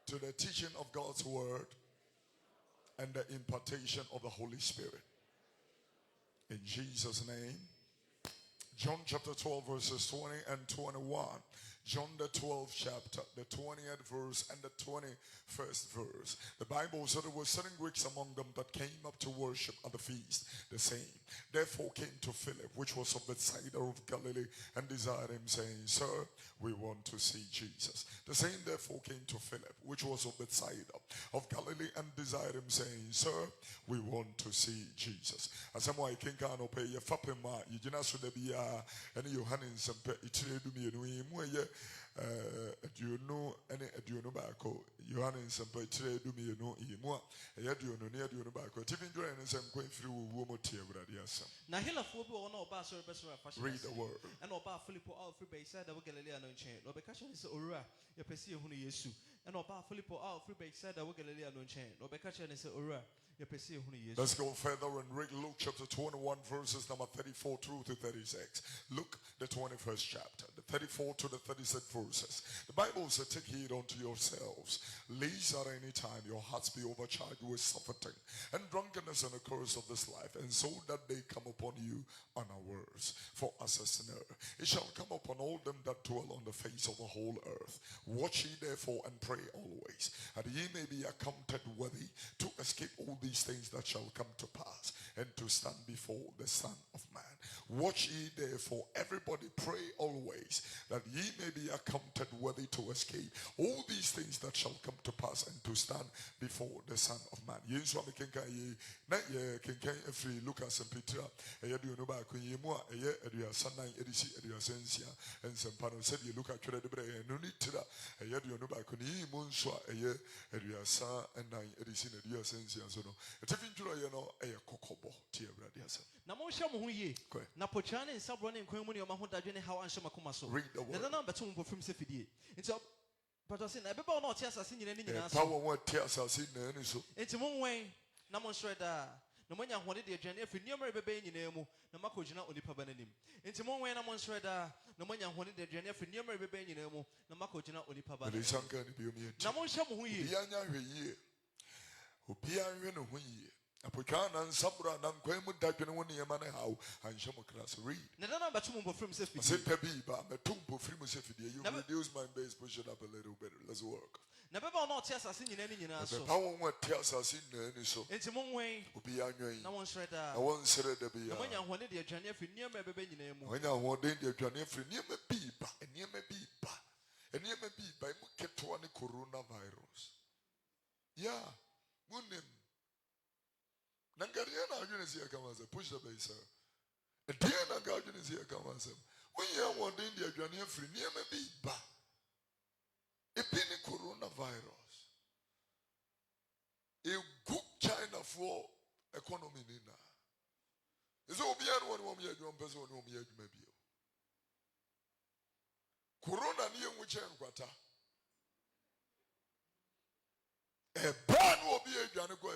to the teaching of God's word and the impartation of the Holy Spirit. In Jesus' name. John chapter 12 verses 20 and 21. John the 12th chapter, the 20th verse and the 21st verse. The Bible said there were certain Greeks among them that came up to worship at the feast, the same. Therefore came to Philip, which was of Bethsaida of Galilee, and desired him, saying, Sir, we want to see Jesus. The same therefore came to Philip, which was of Bethsaida of Galilee, and desired him, saying, Sir, we want to see Jesus. As I'm like, Kinkanope, ye Fapema, Yinasudabia, and Johannes and Petri, do you know any Adiono Bako? Johannes and Petri do me no Yemua, Yadiono near Diono Bako, Tipping Drains and going through Womotia Bradiasa. Nahila Fubu no Basso Read the word. And Oba Filippo out free base said the Galilean chain. No Becassion is Ura, your Pessi Huni Yesu. And Oba Filippo out free base said the Galilean chain. No Becassion is Ura. Let's go further and read Luke chapter 21 verses number 34 through to 36. Luke the 21st chapter, the 34 to the 36th verses. The Bible says, take heed unto yourselves, lest at any time your hearts be overcharged with suffering and drunkenness and the curse of this life, and so that they come upon you unawares. For as a snare it shall come upon all them that dwell on the face of the whole earth. Watch ye therefore and pray always, that ye may be accounted worthy to escape all these things that shall come to pass, and to stand before the Son of Man. Watch ye therefore, everybody pray always, that ye may be accounted worthy to escape all these things that shall come to pass, and to stand before the Son of Man. Yesu amekenka ye na ye kenkan efri Lucas and Peter eye do no ba kunye mu a eye aduasa nan edisi aduasa nsia ensempa no said ye look at twere de bre no ni tira eye do no ba kunye mu nso a eye aduasa nan edisi na aduasa nsia so no etefin twere ye no eye kokobo tie brade asa na mo hye mo ho ye na pochane nsabro ne nkwan mu ne ma ho dadwe ne hawa anhye makoma so na na beto mo fim se fidie nti but I say na beba no tia asase nyina ni nyina so power won tia asase na ni so nti mo nwen na mo nshred na mo nya hode de adwane afi niamre bebe nyina mu na makogina onipa bananim nti mo nwen na mo nshred na mo nya hode de adwane afi niamre bebe nyina mu na makogina onipa bananim na mo hye mo ho ye bia nya hwe ye obi anwe no ho ye apokana nsabra na nkwemu dadwene woni yema na hawo anhye mo class read na na beto mo fim se fidie say pebi ba beto mo fim se fidie you reduce my base push it up a little bit let's work na beba no tia asase nyina ni nyina so pa won tia asase na ni so enti mo nwen obi anwen na won shreda na won shreda bia na mo nya hode de adwane afi niamre bebe nyina mu won nya hode de adwane afi niamre bi ba mu ketwa ni coronavirus yeah munim Nangariana Agency comes a push the base. A dear Nagagency comes up. When you are one day, the Adrian free near me ba. A penny coronavirus. A good China for economy nina. It's all beyond one woman, one person, whom you may be. Corona near which and quata. A ban will be a Janago.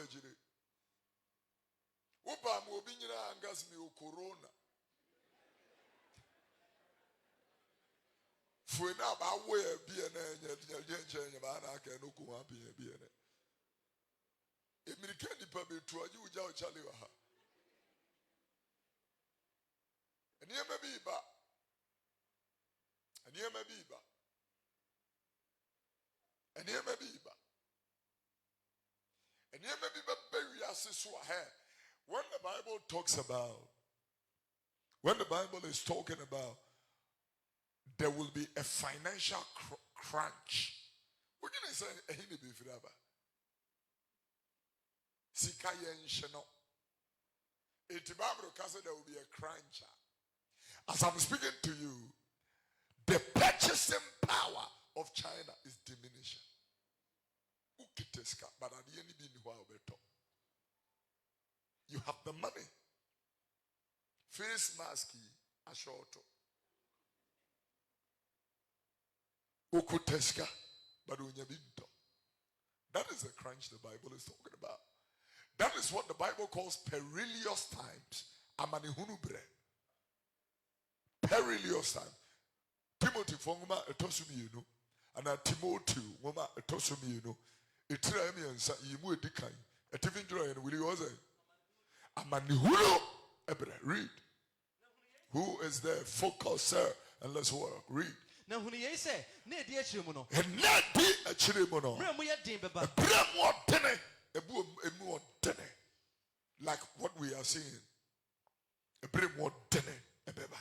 Uba mo binyira angas mi o corona. Fuena ba we bi na nya ba na ka no ko bi na. American di pa betu aji uja o chale wa ha. Eniema bi ba. Eniema bi ba wi ase so ha. When the Bible is talking about there will be a financial crunch. What can I say? There will be a crunch. As I'm speaking to you, the purchasing power of China is diminishing. But at the end, you have the money. Face mask, a short. Ukuteska, but that is the crunch the Bible is talking about. That is what the Bible calls perilous times. Amanihunubre. Perilous time. Timothy Fongma etosumi you know. And at Timothy, Mama, a toss of me, you know, a tramian, you would decline. A tiffin joy and will you also? A man who read. Who is there? Focus, sir, and let's work. Read. Now, when he say, near dear Chimono, And not be a chirimono. A bram more dinner, a boom, a more dinner. Like what we are seeing. A bram more dinner, a beba.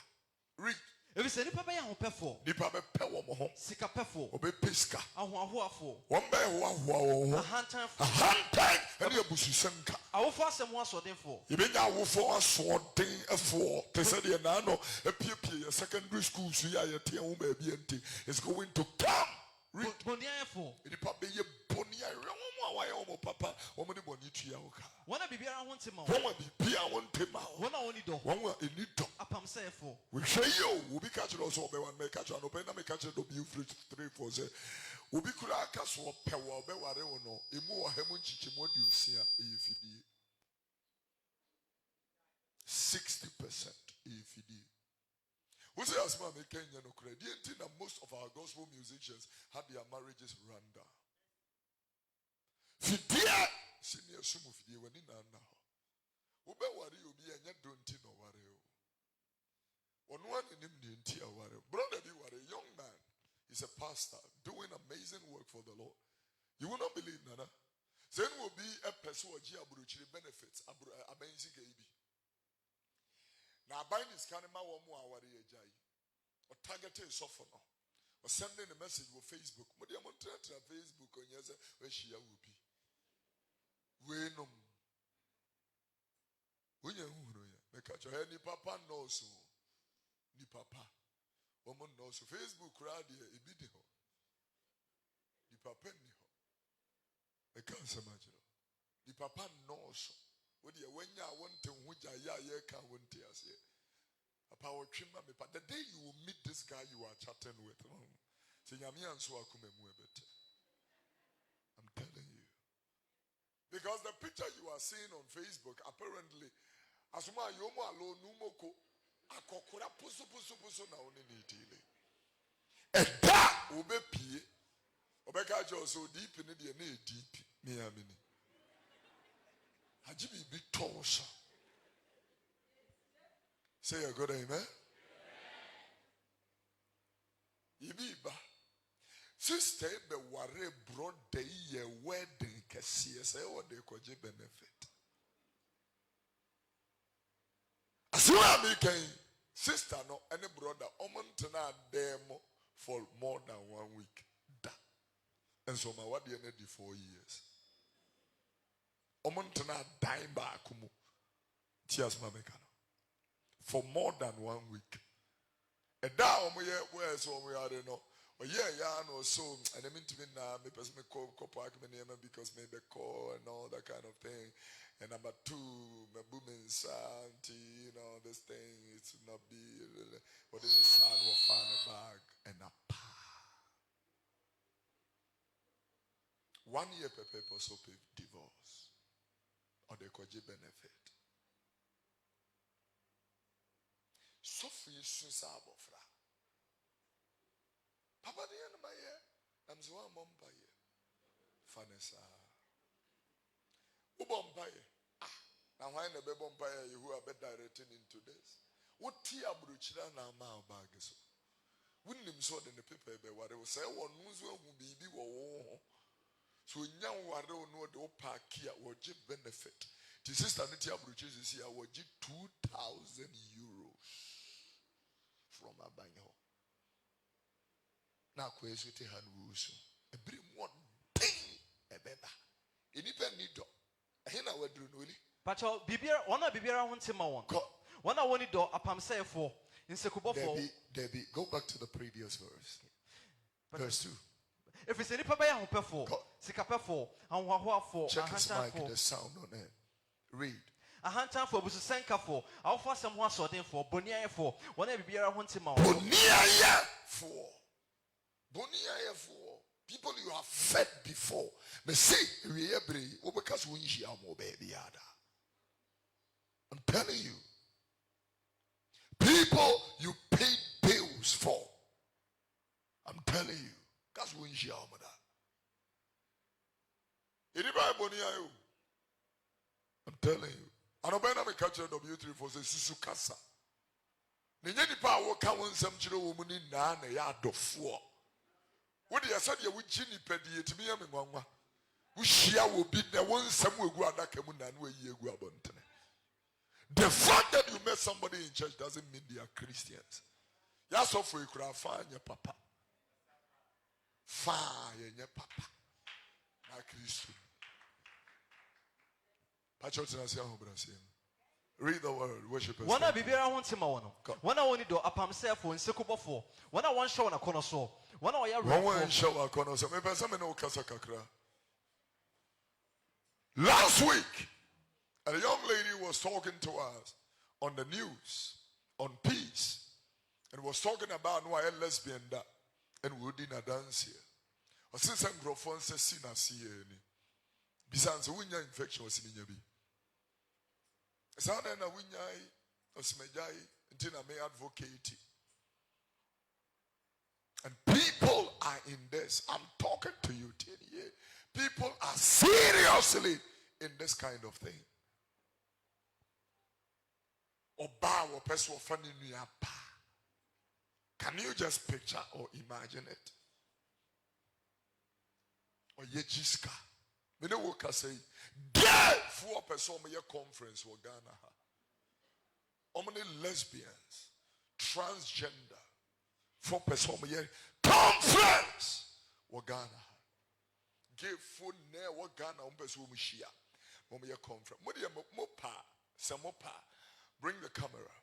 Read. If it's any papa on pefo, Nipa be pewo mo ho. Sika pefo, Obe piska. a huafo, One be ho. a hand time, A hand time, and you busu senka. I will fast some once or then for. You been out for a sword thing, a four. They said, you know, a PPA, secondary school, so yeah, your team is going to come. Read. Boniafo. It probably a bonia, papa, woman, bonity. One of the beer I want him out. One will be I want him out. One only door. One will in it. Upon say for. We say you will be catching also by one make catch and open a catch of you 3 4 say. We be could have cast or power, be what I don't know. A more hemunchi, what you see if you 60% if you did. We say as man make Kenya no credit. That most of our gospel musicians had their marriages run down. Fidia senior sumu fidia when in now. Ube worry you be a don't no worry. On one in him the worry. Brother be worry, young man. He's a pastor doing amazing work for the Lord. You will not believe Nana. Then will be a person who benefits amazing baby. Now buying this canima one more worry or targeting software or sending a message with Facebook. But you want to Facebook on yes where she will be. When you make a ni papa knows ni papa. Woman knows Facebook radio a video. The papa ni ho. I can't imagine. The papa knows. When you want to which I can't want to say. But the day you will meet this guy you are chatting with, I'm telling you. Because the picture you are seeing on Facebook, apparently, as my yomo alone numoko. Akokora puso na oni nitile. Eda ube pie. Obeka jo so deep in the na deep me amini. Hajibi bi tonso. Say a good amen. Ibiba. Sister be ware brother ye wedding kesiye say what they koje benefit. Asura me can sister no any brother omontena demo for more than 1 week. Da. And so my what the 4 years. Omontena dime back kumu. Tears mamekano. For more than 1 week. And that where so we are no. Oh yeah, no so and I mean to me now me person me call park me name because maybe call and all that kind of thing. And number 2, my booming auntie, you know, this thing, it's not be, what is the son will find a bag and a pa. 1 year per paper so pay divorce. Or they could benefit. So for you, Susabo fra. Papa, the end of my year, I'm so one bumpire. Vanessa. Ubompaye. Now why the bumpire you who are directing into this? What tea abruchira na ma bag so? Wouldn't him so than the paper be what they will say one news will be so young ware no the parkia or jib benefit. The sister Niti abruches is here was 2,000 euros from a banyo. Now kwesiti hand wusu. A brim one thing a beba. Independent. Hina wadru nuli. Pacho bibia wana bibia wonte ma won. Wana woni do apam say for in sekubo for. Debbie, go back to the previous verse. Verse 2. If it's any papa ya hopeful, sikape for, and wahwa for, check his mic, the sound on it. Read. A hand time for busu senka for, I'll fast someone so then for, bonia for, whenever bibia wonte ma. Bonia for. Bonia for. People you have fed before. Me say, because we baby ada. I'm telling you. People you paid bills for. I'm telling you. That's when she almost. Anybody you? I'm telling you. I don't know me catch W3 for the Susu Kasa. The Yenipa will come on some children woman in Nana yard of 4. What do you say? You would Ginny Pedi to me, Mamma. We share will be the one some will go at that Kamun and where you go about. The fact that you met somebody in church doesn't mean they are Christians. Yes, so for you could have found your papa. Fire your papa. My Christian. Read the word, worship. One I be I want him one. One I want to do up himself for Sekubo for. One I want show on a corner so. One I want show a corner so. Last week, a young lady was talking to us on the news on peace and was talking about why a lesbian that and we didn't dance here. Or since I'm growing, says Sina see any. Besides, the winter infection was in Yabi. Sada na winyai osmejai until I may advocate. And people are in this. I'm talking to you, TDA. People are seriously in this kind of thing. Oba or person funny pa. Can you just picture or imagine it? Or yejiska. Me no work say, "Get 4 person me conference or Ghana. How many lesbians, transgender, 4 person me conference or Ghana. Give food near what Ghana person me share. Me conference. Mo dia mo pa, samopa. Bring the camera.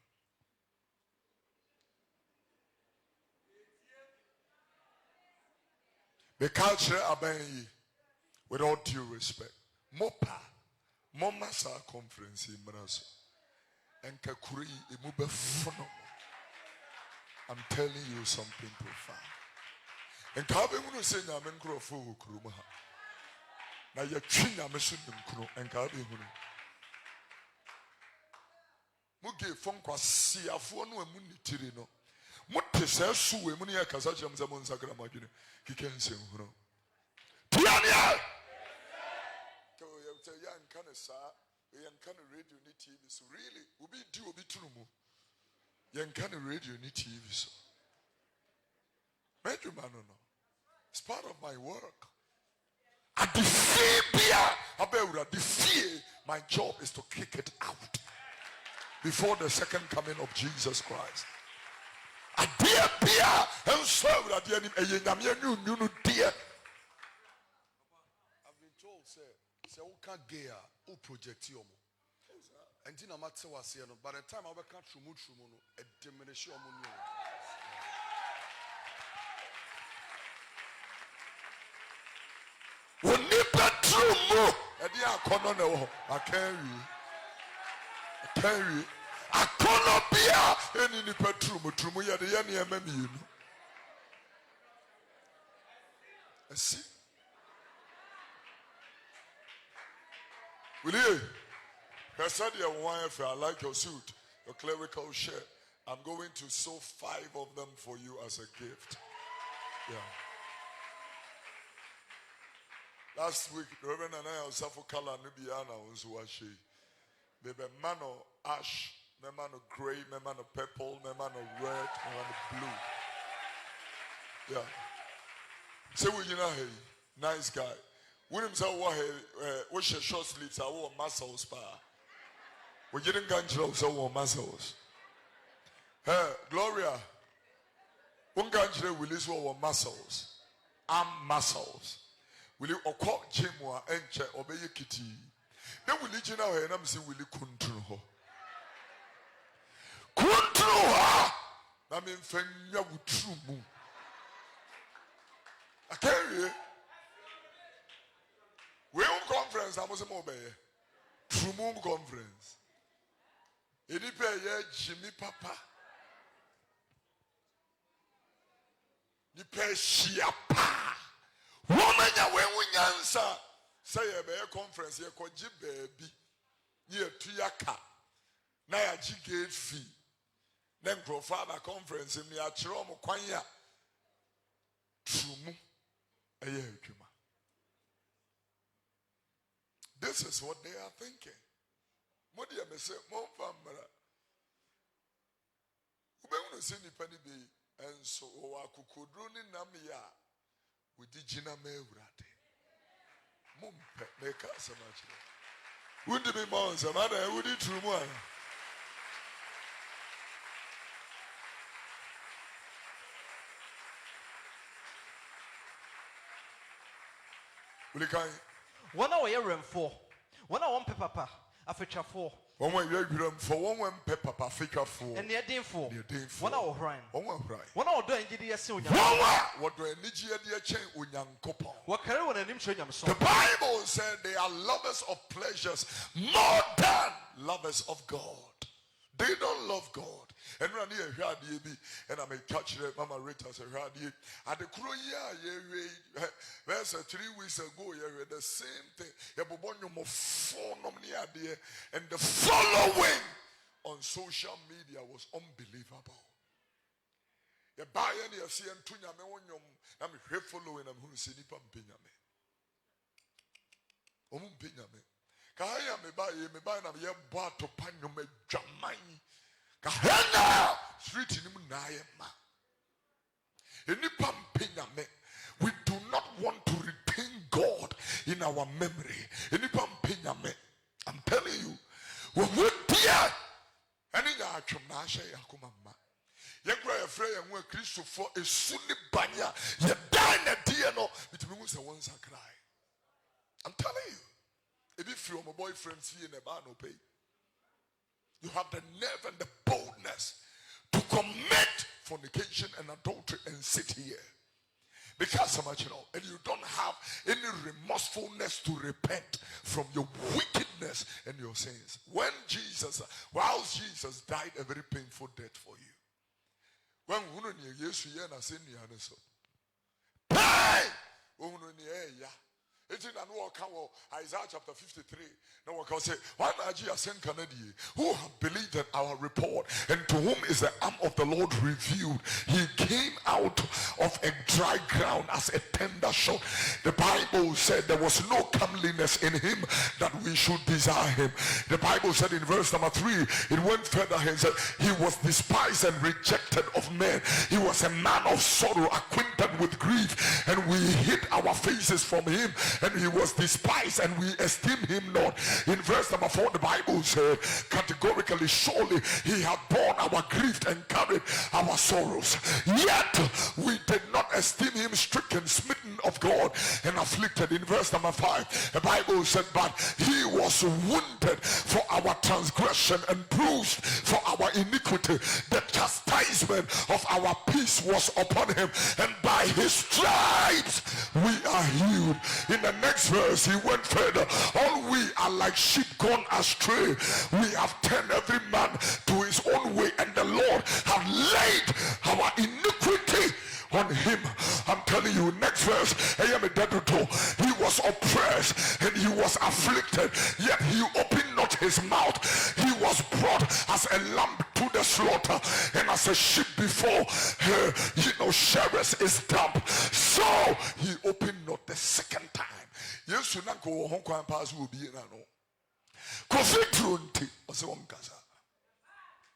The culture abayi. With all due respect, Mopa, Momasa conference in Manaso, and Kakuri, Imube Fono. I'm telling you something profound. And Kabe Munu say, Namen Krofo Kurumaha. Now you're China Messun and Kabe Munu. Muge Fonqua Sia Fono and Muni Tirino. Mutesa Su, Munia Casajam Zamon Sacramagine. He can say, Tiania! Young kind of young kind of radio need TV. So really, we be do be true. Young kind of radio need TV. So, man, no. It's part of my work. I defeat my job is to kick it out before the second coming of Jesus Christ. I dear and serve that the enemy you dear. Say who can't get who project you and no matter what say no by the time I will catch you a diminish your money. When you true mo and they are corner I carry I cannot be any petrol true ya the enemy you know. See. Will you? I said your wife, I like your suit, your clerical shirt. I'm going to sew 5 of them for you as a gift. Yeah. Last week, Reverend and I was for color Nubiana was washi. Maybe man of ash, man of gray, man of purple, man of red, man of blue. Yeah. Say what you know, hey, nice guy. William said, "What's your short sleeves? I wore muscles, pa. We didn't get you so war muscles. Hey, Gloria, one country will lose our muscles, arm muscles. Will you call Jim or Enche or Bay Kitty? Then will you know, and I'm saying, will you control her? Control her! I mean, Fenya with true moon. I carry it. We on conference, I was a mobile. True Moon conference. It is Jimmy Papa. The Persia Pa. Woman, when we answer, say a conference, you could baby. Near to Yaka. Naya gate fee. Then profile conference in the Achiromo Kwanya. True Moon. This is what they are thinking. What do you say? Mon family. Ube see ni pani be and so wa kukudroni namia with the jina me urate. Mumpe make us much. Wouldn't be months, a man, I would eat through one. Will you kind? 1 hour year for 1 hour papa, a feature 4. 1 way for 1 pepper, figure 4. And near day 4. 1 hour rhyme. 1 hour right. 1 hour doing GDS soon. What do I need you to change with young couple? What carry one and him showing them so? The Bible said they are lovers of pleasures more than lovers of God. They don't love God. And when you hear the and I may catch it, Mama Rita said, at the crew, there's 3 weeks ago, the same thing. And the following on social media was unbelievable. You buy any of CN Tunyame, I'm following them who see Nipam Pinyame. Pinyame. Kaya me buy them, ye bought to Panyame Jamai. Kahana street in Munayama. Nipam Pinyame. We do not want to retain God in our memory. Nipam Pinyame. I'm telling you, when we dear, and in our Chumasha Yakumama. Yagra Freya and when Christopher is Sunni Banya, you dine a dear no, it means a once I cry. I'm telling you. If you from a boyfriend see in a bar no pay, you have the nerve and the boldness to commit fornication and adultery and sit here. Because so much, and you don't have any remorsefulness to repent from your wickedness and your sins. Whilst Jesus died a very painful death for you. When Jesus it's in Isaiah chapter 53. Now I say, who have believed that our report, and to whom is the arm of the Lord revealed? He came out of a dry ground as a tender shoot. The Bible said there was no comeliness in him that we should desire him. The Bible said in verse number 3, it went further and said, he was despised and rejected of men. He was a man of sorrow, acquainted with grief, and we hid our faces from him. And he was despised and we esteemed him not. In verse number 4, the Bible said categorically, surely he had borne our grief and carried our sorrows. Yet we did not esteem him stricken, smitten of God, and afflicted. In verse number 5, the Bible said, but he was wounded for our transgression and bruised for our iniquity. The chastisement of our peace was upon him, and by his stripes we are healed. In the next verse, he went further. All we are like sheep gone astray. We have turned every man to his own way, and the Lord have laid our iniquity on him. I'm telling you, next verse, he was oppressed and he was afflicted, yet he opened not his mouth. He was brought as a lamb to the slaughter, and as a sheep before her, shearers is dumb, so he opened not the second time. Yes, you not go home and pass will be in no. Kofi Oduro was a wonkasa.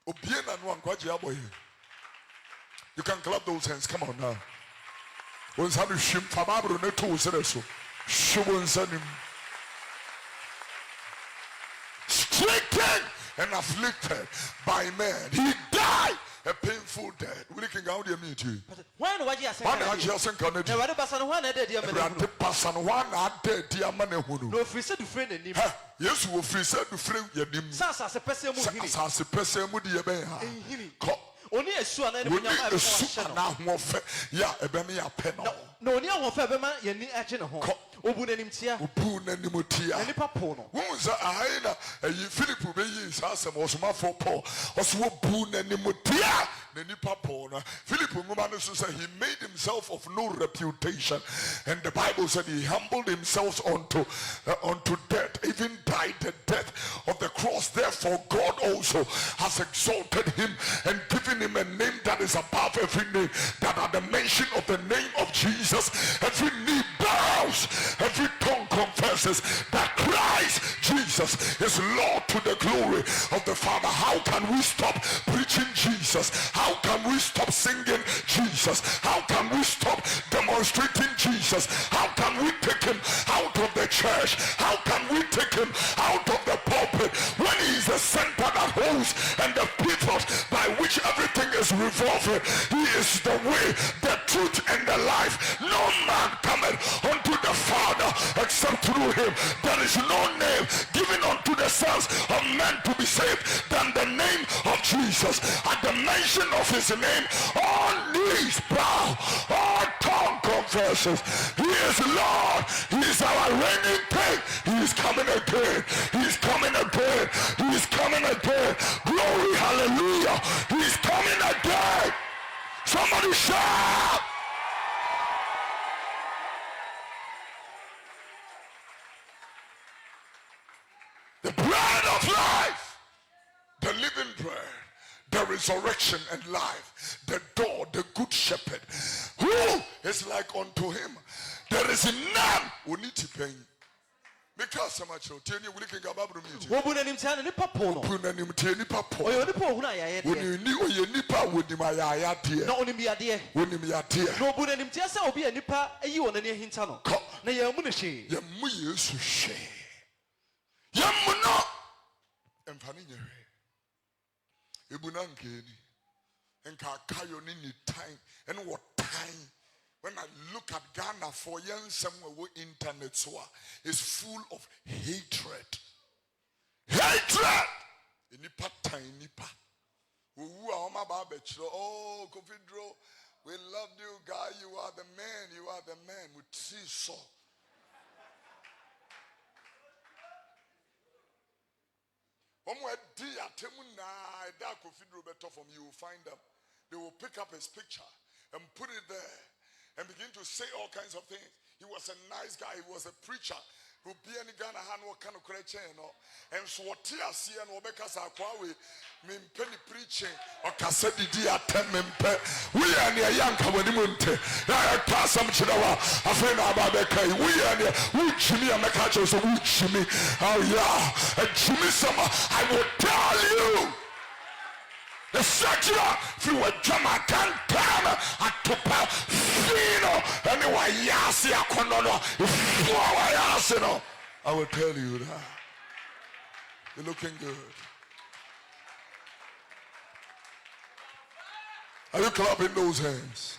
Obiena no one boy. You can clap those hands. Come on now. Once have you shim famabro ne to so. Shubun sanim. Stricken and afflicted by men. He died a painful death. We can go there meet you. When what you say? One I just encountered. The other person one I did. The person one I did. Dear man, no free to friend and yes, we free to friend. Sasa se pese mu hini. Sasa se pese mu di ebe ha. Oni esu ana ne munya ma esu na hofe ya ebe me ya pe no. No oni ahofe ebe ma ye ni agye ne ho. Obu nanim tia. Obu nanim tia. Ani papo no. Who is aina Philip be yi asem osoma for Paul. Oso obu nanim tia. Nani papo na. Philip ngoma no so say he made himself of no reputation, and the Bible said he humbled himself unto death, even died the death of the cross. Therefore God also has exalted him and given him a name that is above every name, that at the mention of the name of Jesus every knee bow bows, every tongue confesses that Christ Jesus is Lord to the glory of the Father. How can we stop preaching Jesus? How can we stop singing Jesus? How can we stop demonstrating Jesus? How can we take him out of the church? How can we take him out of the pulpit when he is the center that holds and the pivot by which everything is revolving? He is the way, the truth, and the life. No man cometh unto the Father except through him. There is no name given unto the sons of men to be saved than the name of Jesus. At the mention of his name, all knees bow, all tongue confesses. He is Lord. He is our reigning king. He is coming again. He is coming again. He is coming again. Glory, hallelujah. He is coming again. Somebody shout. The bread of life, the living bread, the resurrection and life, the door, the good shepherd, who is like unto him. There is none who need to pay. Because so much tell you we can go back to me. Wo bu nanim tiane ni papo no. Put nanim tie ni papo. Oyo ni po hu na yaye de. Woni ni oye nipa woni ma yaaya de. Na onim ya de. Woni ya de. No bu nanim tie sa obi anipa ayi wona ne hinta no. Na ya mu ne hwe. Ya mu Yesu hwe. Ya mu no. Emfani nyere. Ebuna nkeni. Enka kayo ni time and what time. When I look at Ghana for young somewhere internet so is full of hatred. Hatred! Nipa time nipa. Oh, Kofi Oduro, we love you, guy. You are the man. You are the man. We see so. You will find them. They will pick up his picture and put it there. And begin to say all kinds of things. He was a nice guy. He was a preacher. Who be any Ghana hand what kind of creature, you know. And so what tia see and Obecas are quite mean penny preaching or cassette dia tempe. We are near young Kawanimunte. I pass some chidawa. I friend about the Kai. We are near who Jimmy and Makacho, so who Jimmy. Oh yeah. And Jimmy Summer, I will tell you. The secular through a drama can come Atopa Fino anyway Yasi Akonono Yasino. I will tell you that. You're looking good. Are you clapping those hands?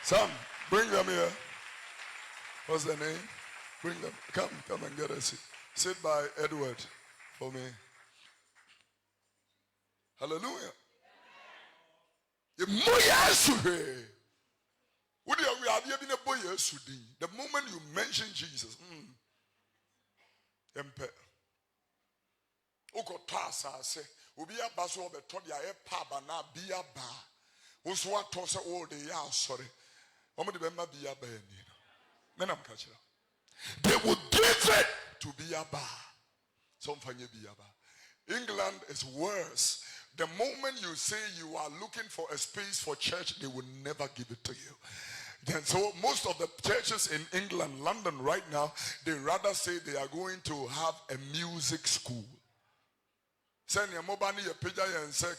Sam, bring them here. What's the name? Bring them. Come and get a seat. Sit by Edward for me. Hallelujah. The moment you mention Jesus, they will give it to Biaba. England is worse. The moment you say you are looking for a space for church, they will never give it to you. Then so most of the churches in England, London right now, they rather say they are going to have a music school. Send your mobile your page and say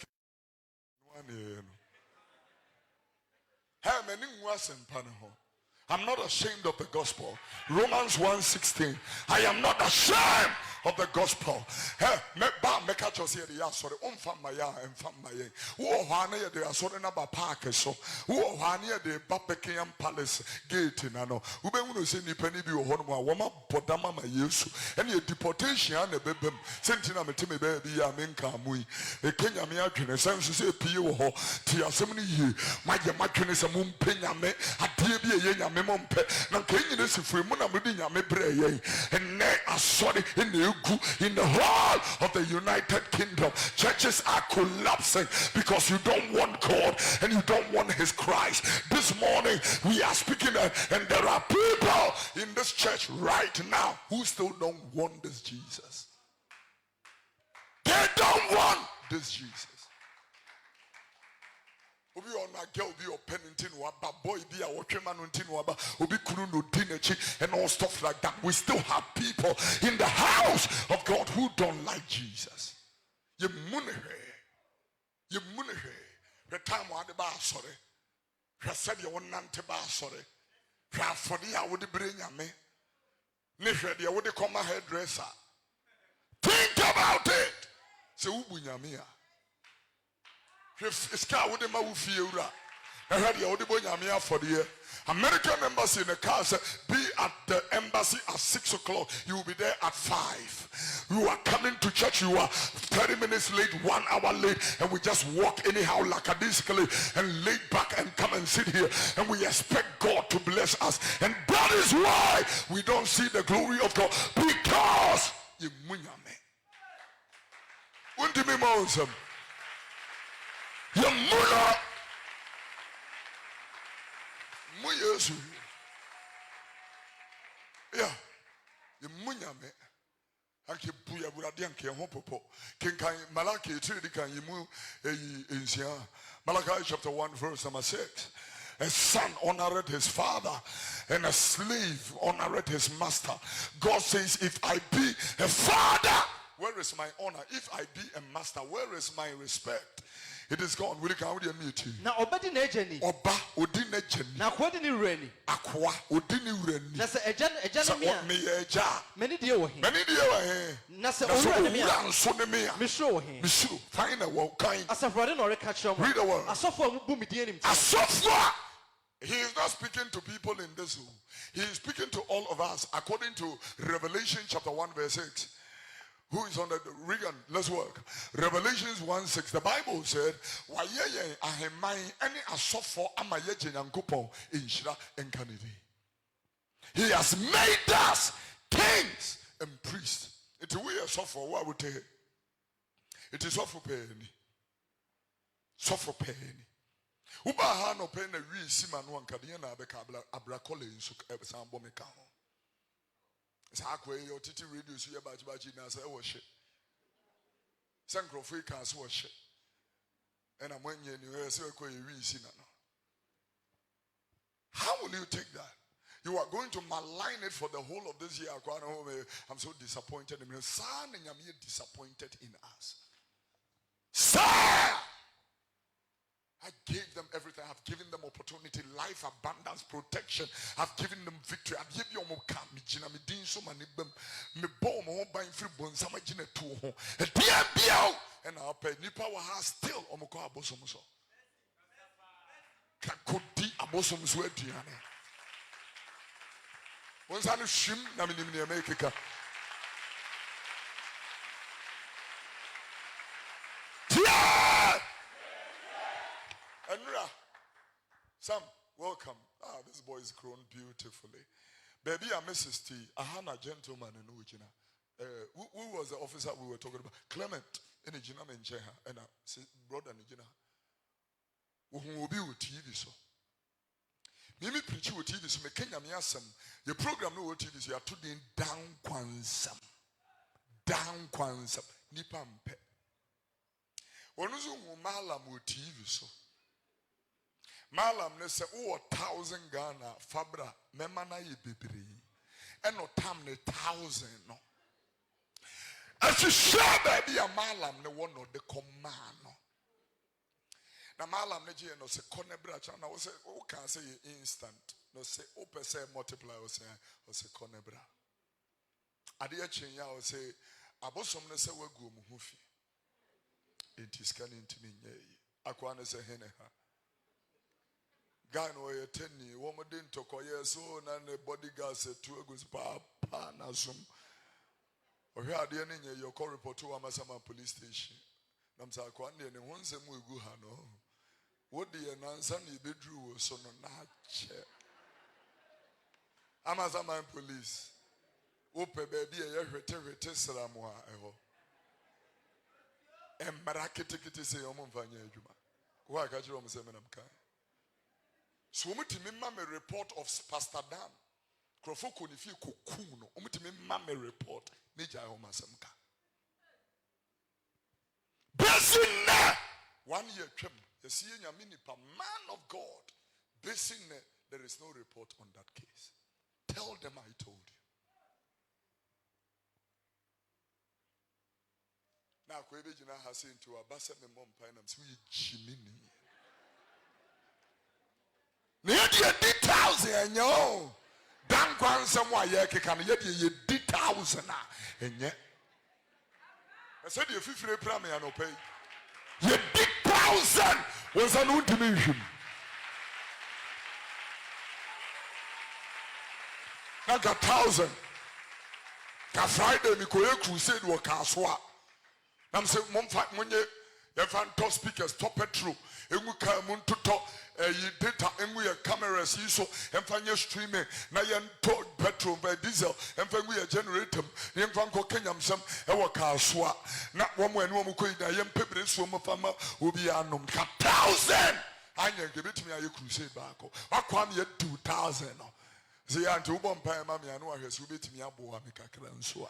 I'm not ashamed of the gospel. Romans 1:16. I am not ashamed of the gospel. Hey, make a choice here. Yeah, sorry. Maya and Famaya. Who are they are sorry about park so. Who are near the Buckingham Palace gate in Ano. Who be going to say ni penny be Honma, Wama, Podama, my Yesu. And your deportation and a baby. Sentina Matimi baby, Aminka Mui. A Kenya Miakin, a sense to say Pio Ho, Tia Semini, my Yamakin is a moon penya me, a dear Memompe, Nankin is if we Muna Mudinya me pray, and ne are sorry in the whole of the United Kingdom. Churches are collapsing because you don't want God and you don't want his Christ. This morning we are speaking and there are people in this church right now who still don't want this Jesus. They don't want this Jesus. Obi on a girl be or penninting waba boy be a watchman untin waba obi kunu no dinner and all stuff like that. We still have people in the house of God who don't like Jesus. You money. The time wa de ba sorry. Said you want nante ba sorry. For the I would bring me. Nisha dia would come a hairdresser. Think about it. Se ubunyamia. Ska would ma ufiura. I heard you would bunyamia for the year. American embassy in the car said, be at the embassy at 6 o'clock. You will be there at 5. You are coming to church. You are 30 minutes late, 1 hour late, and we just walk anyhow lackadaisically and lay back and come and sit here. And we expect God to bless us. And that is why we don't see the glory of God. Because you munyame. Untimi monsam. You muna. Yeah, you munyame. Aki buya buradi anke hopopo. Kinkai Malachi 3 kan yimu insia. Malachi chapter 1 verse number 6. A son honored his father, and a slave honored his master. God says, if I be a father, where is my honor? If I be a master, where is my respect? It is gone. We can only meet you. Now, Obadi Nejani. Oba odine jeni. Now, what did you reni? Akwa odine ureni. Nasa Ejan me eja. Many dear with him. Many dear Nasa Ura so ne me. Misho him. Misho. Find a walk kind. As a brother or a catcher. Read the word. I saw for Bumidian. I saw for. He is not speaking to people in this room. He is speaking to all of us according to Revelation chapter 1 verse 6. Who is on the Regan? Let's work. Revelations 1:6. The Bible said, He has made us kings and priests. It will a suffer. What would it? It is suffer penny. Suffer penny. Uba ha no pen a real siman one cadiana becabla abracole in suk ebsambomeka. Sakwe your titi radio so about na say worship. Sancrofe can worship. And I'm when you say how will you take that? You are going to malign it for the whole of this year. I'm so disappointed. Son and I'm disappointed in us. Sir! I gave them everything. I've given them opportunity, life, abundance, protection. I've given them victory. I've given them and I'll pay Nipa still omoko abosomuso. Kakodi abosomuso ediane. Wonsanu shim na minimni America. Enra, Sam, welcome. This boy is grown beautifully. Baby, I'm Mrs. T. I had a gentleman in Ujina. Who was the officer we were talking about? Clement in Ujina Mencheha and brother Nijina. Who will be with TV so? Mimi preach with TV so. Me Kenya miyasam. The program no with TV so. You are today down kwansam. Nipampe. Onuzu umala mu TV so. Malam ne se 1,000 Ghana fabra memana ye bibiri eno tam ne 1,000 no as you share baby a malam ne one no de command no na malam ne je no se konebra cha na wo se o kan say instant no se o per se multiply o se konebra ade ya chen ya o se abosom ne se wagu mu hu fi enti scan ntimi nyai akwa ne se hene ha Gano ye tenni, woman didn't talk or yes, so and the bodyguard said 2 goes papa nasum. Or here the end your call report to Amasama police station. Namsa Kwandi and once a muguhano. What the answer you be drew so no nache. Amasama police. Ope baby a rete salamwa eho. And Marakiti say Omvanya Juma. Why can't you say Menamka? So umutimi mama report of Pastor Dan. Krofoko ni fi kokuno. Umutimi mama report. Nija homa semka. Besina 1 year trip. The senior minipa, man of God, basing there is no report on that case. Tell them I told you. Now, Kwebejina has seen to a bassett and mom pinam, sweet chimney. Near the details, and yo, Dan Kwan somewhere, can yet ye details and yet. I said, you 50 prime and pay. Ye big 1,000 was an ultimatum. Like 1,000. Ka Friday, me crusade was Kaswa. I'm saying, Monye, you fan top speakers, top petrol, and we come to talk. Data and we are cameras, so and find your streaming. Now you told petrol by diesel, and when we are generator, and Franco Kenyam some our car swap. Not one way, no more coin. I am paper in Swama Farmer will be unknown. 1,000. I give it to me. I crusade back. I come yet 2,000. The Anto Bompire Mammy, I know I has to me up. Boamika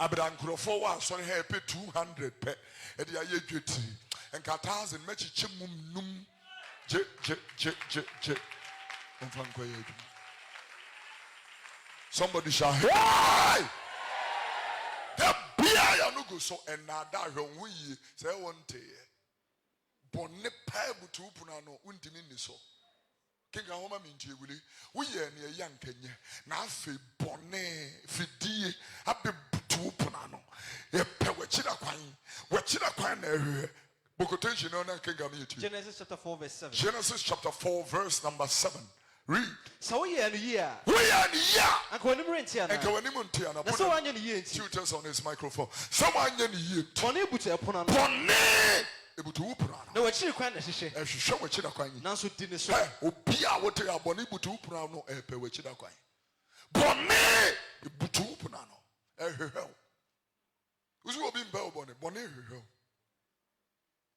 Abraham Crofo, sorry, happy 200 pet at the Ayuti and 1,000 match chimum num. Somebody shall hey! The beer no go so and now that we say one day. Bonne paibu to punano undimini so. King Homa minti willy. We are near young Kenya. Now fe bonne fidie happy to punano. A pewachida quine. Wachida quine. Genesis chapter 4 verse 7. Genesis chapter 4 verse number 7. Read. So we are in a year. We are in a year. And Konimuntiana. And Konimuntiana. That's so onion year. Tutors on his microphone. Someone in year. Bonibute upon Bonne. Able to open. No, what you can say. If you show what you're going. Nansu didn't so. Obia what you are bonibu to open no epe which you're going. Bonne. Butu openano. Who's will be Belbonne? Bonne.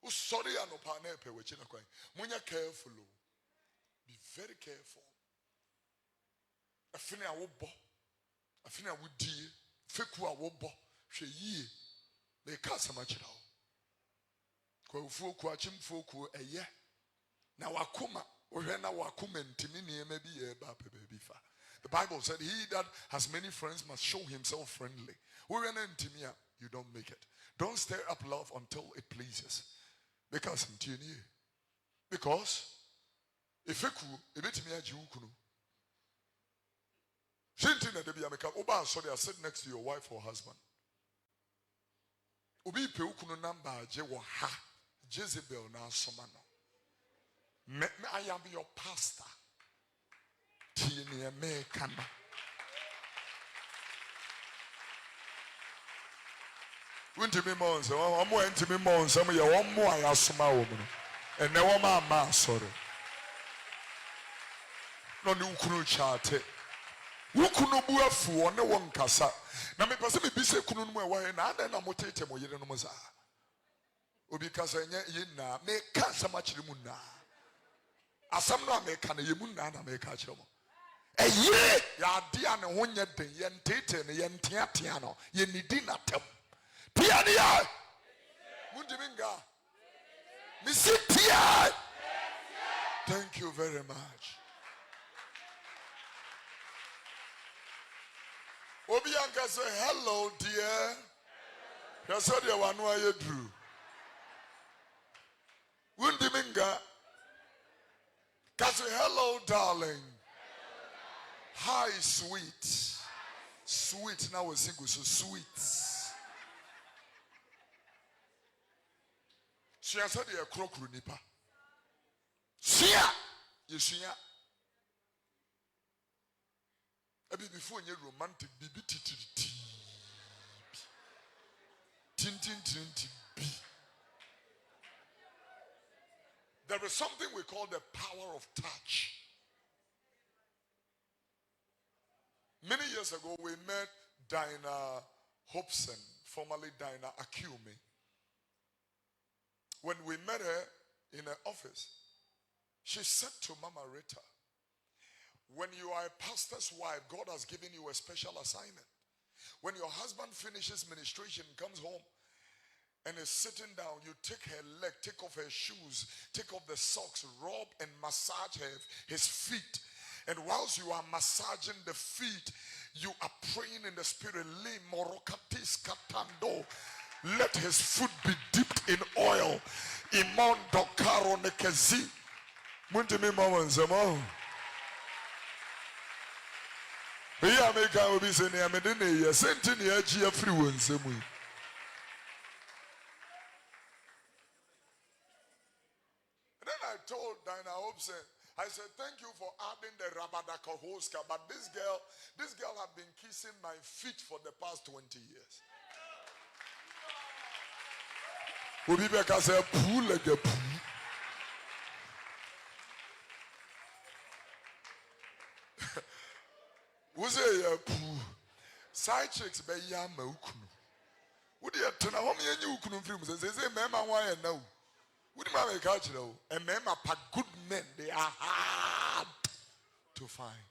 Sorry, I know Panepe, which in a coin. When you're careful, be very careful. I think I will bo. I think I would dear. Fekua will bo. She ye. They cast a much now. Quofu, Foku, a year. Now Akuma, or now Akuma and Timini, maybe a baby. The Bible said, he that has many friends must show himself friendly. We're an intimia, you don't make it. Don't stir up love until it pleases. Because I'm tuning you. Because if you could, if it's me at you, something that they make up. Oba, sorry, I sit next to your wife or husband. Obi pe ukuno number je wo ha Jezebel na somano. Me I am your pastor. Tini me kana. Wintimi monse, omo entimi monse, omo ye omo ayasoma wo mu. Ene wo ma sorry. No ni ukunu chate. Ukunu bu afu one wo nkasa. Na me pese me bise kunu no mu e wa he na ade na motete mo yire no mo za. Obi kasa nye ye na me kasa ma kire mu na. Asam no me ka na ye mu na me ka kire mo. Eye ya ade ane ho nye den ye ntete ne ye nteatea no ye nidi na tem. Piania Mundiminga Missipia. Thank you very much. Obianka say hello dear. You said you one way you drew. Mundiminga say hello darling. Hi sweet. Sweet now we sing so sweet. She said, "You are crocru nipa." Sia, you sia. Ebi before you romantic, bibi ti. Tin bi. There is something we call the power of touch. Many years ago, we met Dinah Hobson, formerly Dinah Akume. When we met her in her office, she said to Mama Rita, when you are a pastor's wife, God has given you a special assignment. When your husband finishes ministration, comes home, and is sitting down, you take her leg, take off her shoes, take off the socks, rub and massage his feet. And whilst you are massaging the feet, you are praying in the spirit. Let his foot be dipped in oil. Imon dokaro nekezi. Muntimi mama nzemo. Iya meka obi se ne amede ne ye senti ne aji afri wonsemu. Then I told Dinah Hobson, I said, thank you for adding the Rabadakahoska, but this girl had been kissing my feet for the past 20 years. Obibeka said, poo like a poo. Who say a poo? Side chicks be yama ukunu. Would you turn a home and you couldn't film? They say, Mama, why now? Would you make catch though? And men are good men, they are hard to find.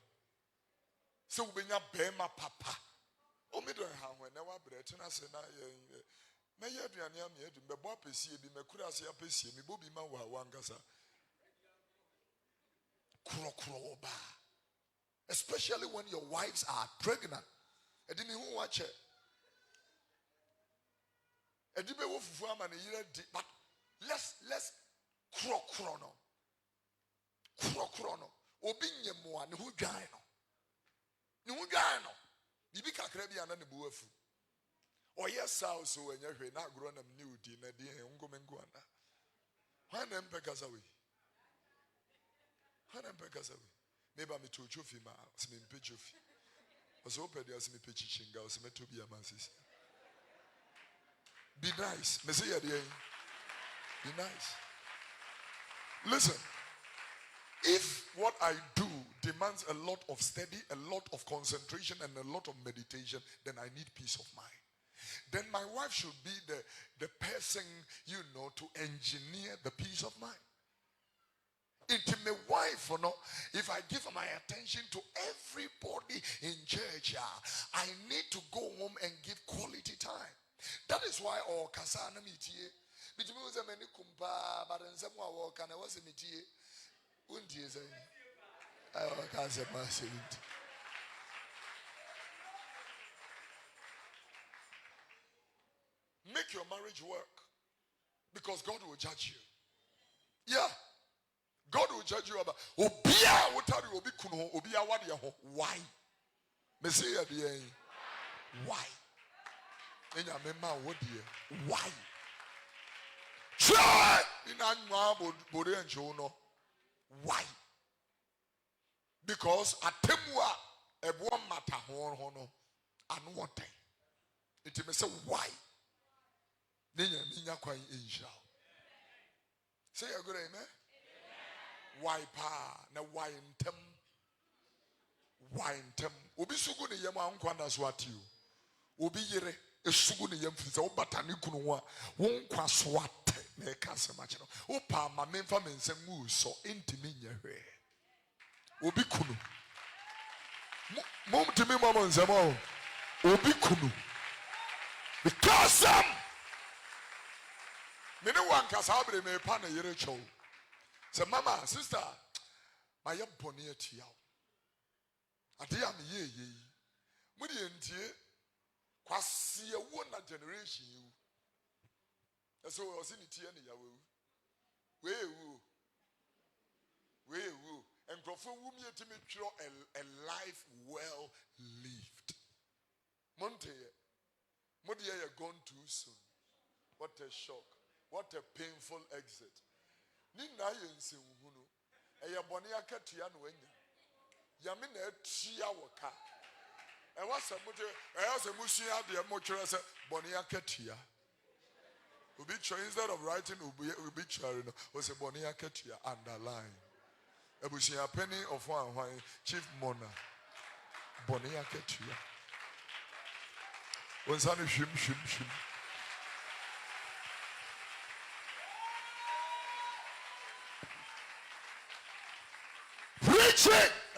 So when you bema papa, oh me don't have when never bread and I say na may you be an yammy, the boy PC be me could I say a PC, me bobby ma wangasa. Kroba. Especially when your wives are pregnant. I didn't even watch it. I didn't know what but let's chrono. Obinye moa ne ho dwan no. Ne ho dwan no. Bibi kakra bi ana ne buafu. Oye saw so anya hwe na agro nam ne udi na de ngomengo ana. Hwan na mpekasa we. Neba me to chofi ma se me mpe chofi. Oso pedi as me pe chichinga oso me to bi amasisi. Be nice. Me say be nice. Listen, if what I do demands a lot of study, a lot of concentration, and a lot of meditation, then I need peace of mind. Then my wife should be the person, to engineer the peace of mind. Into my wife, if I give my attention to everybody in church, I need to go home and give quality time. That is why all kasana mitie. Bitimi was a many kumpa, but in some walk and I was a mitie. Undi is a cancer massive. Make your marriage work because God will judge you. Yeah. God will judge you about Obia will tell you Obi Kuno, Obia what you why? Messiah the why? In your mema what dear? Why? Try in Nnwom Bode and Jono. Why? Because Atemwa Ebwa Mata Hono and what day? It may say why? Ninya Kwai Inshal. Say a good amen. Why pa na why intem obi sugu ne yam ankwanda so atio obi yere esugu ne yam fisa obata ne kunu ho a won kwa so ate na e ka sema kire o pa ma memfa mensem mu so entimi nya hwe obi kunu mom timi mama nsema obi kunu because me ne wan ka sa abre me pa na yere chow. Say, mama, sister, my young pony at you. I dear me, ye. Mudi and dear, quasi a wonder generation you. And so I was in it here, where woo, and prefer whom you to make sure a life well lived. Monte, Mudi, you're gone too soon. What a shock, what a painful exit. Nina yense uhunu eye bone akatua no anya yame na atua woka e wasa mute e wasa musua de mo twere se bone akatua obi try instead of writing obi try no o se bone akatua underline ebusia penny of one chief mona bone akatua wonsane hwim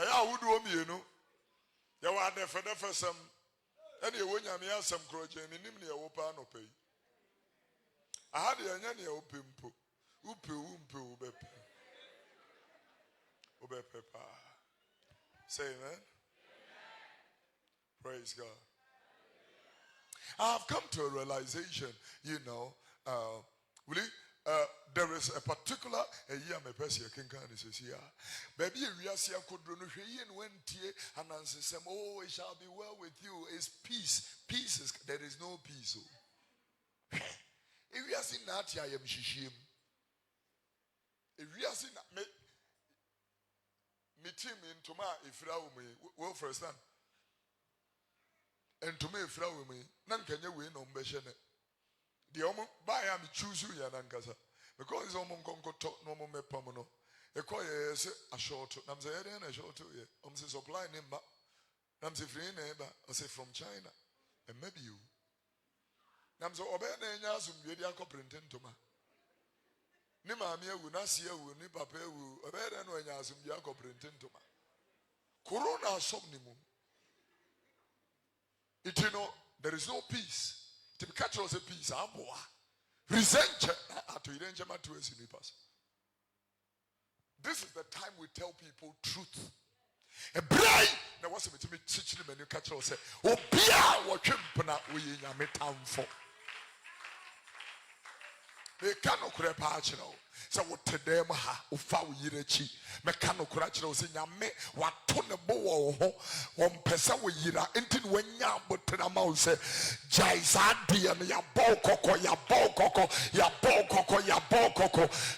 I would do me, you are there for some. Any when you have some crochet and in him, you open or pay. I had a nyanya upimpo. Upe. Ubepepa. Say amen. Praise God. I have come to a realization, really, there is a particular year my person ThKANKANanks is here. Baby, we are here could run when and answer, oh, it shall be well with you. It's peace. Peace is there is no peace. If we are seeing that, I am shishim. If we are seeing me team in Toma, if you me, well, first time. And to me, if you me, none can you win on Beshene. The Omo by am choose you, Yanankasa. Because Omon Conco talk no more Pamono. A choir is a short, Namsa a short, Omsa supply name, Namsa free neighbor, I say from China, and maybe you. Namsa Obeda Yasum, Yadia Coprinton to ma. Nimamia will not see you, Nipapa will, Obeda no Yasum, Yaco Printon to ma. Corona somnimum. It there is no peace. To catch us a peace, resent this is the time we tell people truth. A brain now what's it to me teaching them and you catch us say, oh, Pia, what we in a for. They cannot create patchino. So what to them ha ufa yirachi. Mekano kurachino say nyame watone bo one pesa we yira intin wenya but na mouse jaisadi and ya bokoko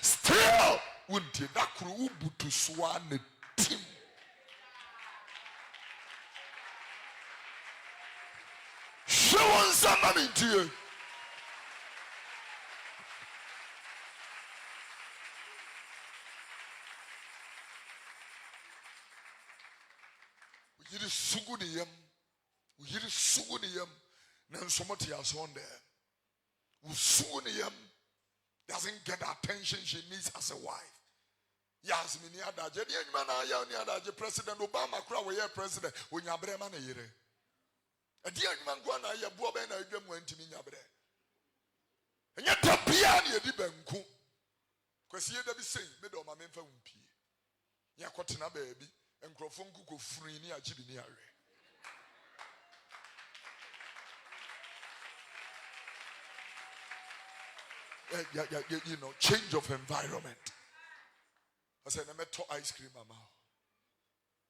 still wunti da kru ubutu swane tim. Show somebody to you. We yiri suguniyam na nsomoti ason there. Usuguniyam doesn't get the attention she needs as a wife. Yes, mini adaje di enyuma na ya ni adaje President Obama kura we president onyabre ma na yire. Adi enyuma ngwa na ya buo be na adwam antimi nyabre. Enya tabia na edi banku. Kwesi ye da bi sei me do ma memfa wumpie. Ya kotena baabi enkrofon kuko free ni agibi ni are. Change of environment. I said, I met ice cream, mama.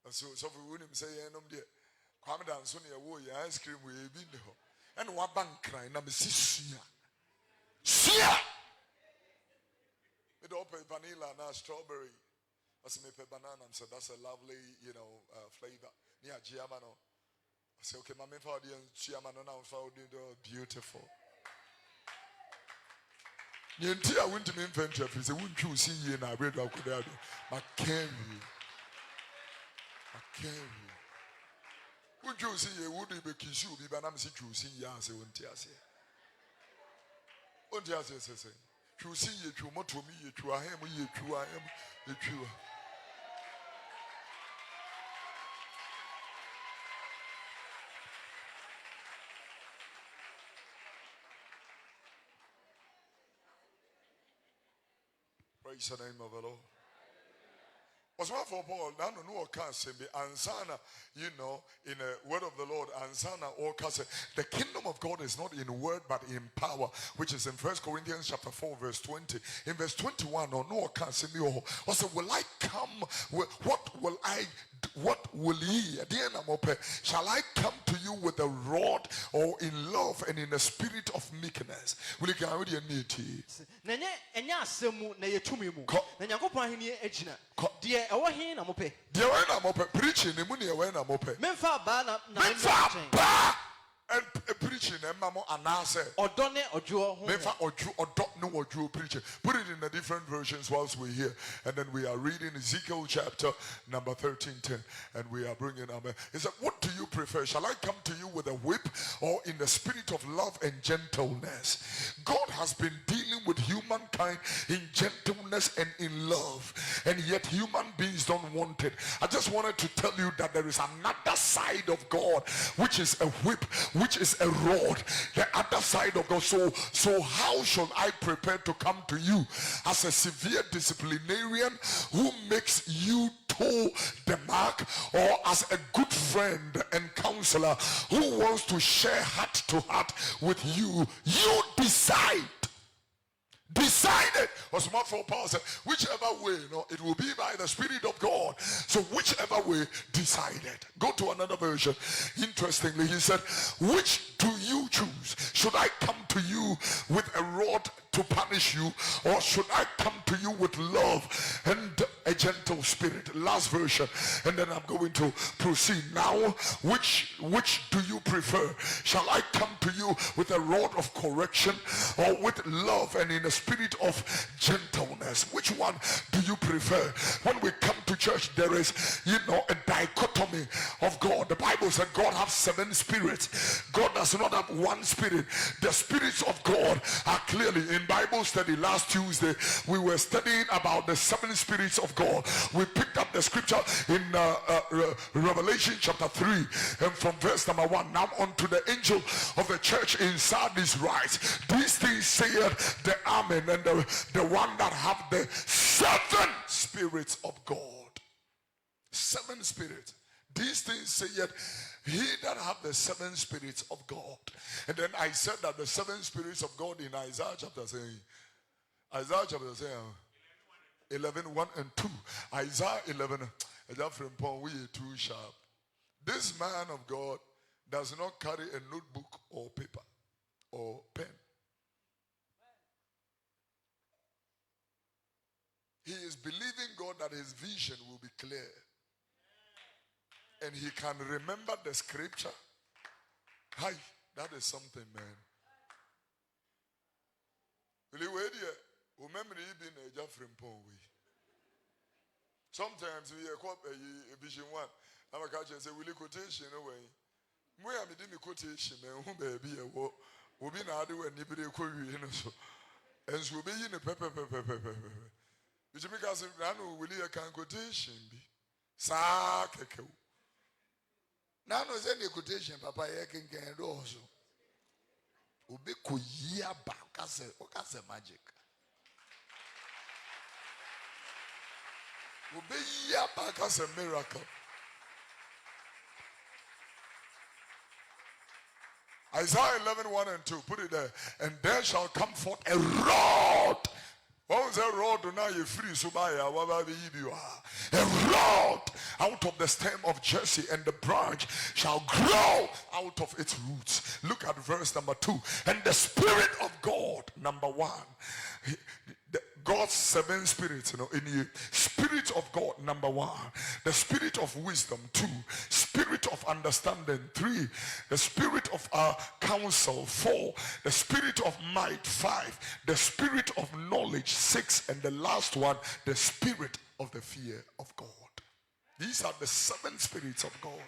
And so we wouldn't say, come down soon, ice cream will be there. And what bank crying, I'm a sister. It open vanilla and strawberry. I said, banana. So that's a lovely, flavor. Near Giamano. I said, okay, my Giamano now found it beautiful. I went to me inventory. He said, wouldn't you see you in a red rock? I carry. Would you see you? Would you be kiss you? But I'm sick. You see, yes, I won't say. Won't you say? You see, you want to me, you are him, you are him, you are. Praise the name of the Lord. Was one for Paul, now no can say be ansana, in the word of the Lord, ansana or case. The kingdom of God is not in word but in power, which is in 1 Corinthians chapter 4, verse 20. In verse 21, or no can say me or say, will I come? What will ye? Shall I come to you with a rod or in love and in a spirit of meekness? Will you get ready and need preaching and preaching and mama anase odone ojo mefa ojo preaching. Put it in the different versions whilst we're here, and then we are reading Ezekiel chapter number 13:10, and we are bringing amen. He said, what do you prefer? Shall I come to you with a whip or in the spirit of love and gentleness. God has been dealing with humankind in gentleness and in love, and yet human beings don't want it. I just wanted to tell you that there is another side of God, which is a whip, which is a rod, the other side of God. So how should I prepare to come to you as a severe disciplinarian who makes you toe the mark, or as a good friend and counselor who wants to share heart to heart with you? You decide. Decided. Osman Paul said, whichever way, it will be by the Spirit of God. So whichever way, decided. Go to another version. Interestingly, he said, which do you choose? Should I come to you with a rod to punish you, or should I come to you with love and a gentle spirit? Last version, and then I'm going to proceed. Now, which do you prefer? Shall I come to you with a rod of correction, or with love and in a spirit of gentleness? Which one do you prefer? When we come to church, there is, a dichotomy of God. The Bible said God has 7 spirits. God does not have one spirit. The spirits of God are clearly in Bible study. Last Tuesday, we were studying about the 7 spirits of God. We picked up the scripture in Revelation chapter 3, and from verse number 1. Now unto the angel of the church in Sardis writes, these things saith the Amen, and the one that have the 7 spirits of God. 7 spirits. These things saith he that have the 7 spirits of God. And then I said that the 7 spirits of God in Isaiah chapter 11, 1 and 2. Isaiah 11, we are too sharp. This man of God does not carry a notebook or paper or pen. He is believing God that his vision will be clear. And he can remember the scripture. Hi, that is something, man. Sometimes we are vision one. I'm a catcher and say, will you quotation away? We are the quotation, man, baby, will be now doing Nibidi Korean. And so be in a pepper. Which because I know will you can quotation be SethEkow. Now, no, any quotation, Papa, I can get also. Ube kuya bakase, okase magic. Ube ya bakase miracle. Isaiah 11, 1 and 2. Put it there. And there shall come forth a rod. What was that rod? Now you're free. A rod out of the stem of Jesse, and the branch shall grow out of its roots. Look at verse number 2. And the Spirit of God, number 1. God's 7 spirits, in you. Spirit of God, number 1. The spirit of wisdom, 2. Spirit of understanding, 3. The spirit of counsel, 4. The spirit of might, 5. The spirit of knowledge, 6. And the last one, the spirit of the fear of God. These are the 7 spirits of God.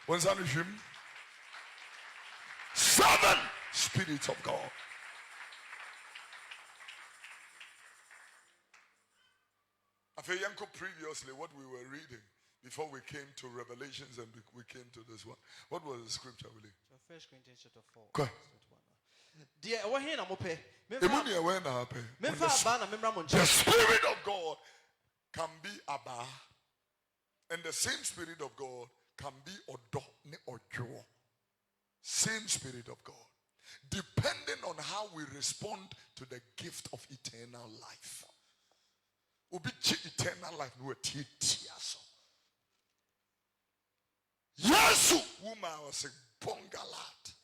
What's that with him? 7 spirits of God. Previously, what we were reading before we came to Revelations and we came to this one. What was the scripture, Willie? 1 Corinthians chapter 4. Go. The Spirit of God can be Abba, and the same Spirit of God can be Odo ne Ojo. Same Spirit of God. Depending on how we respond to the gift of eternal life. Eternal life no so. Yesu woman was a bongalat.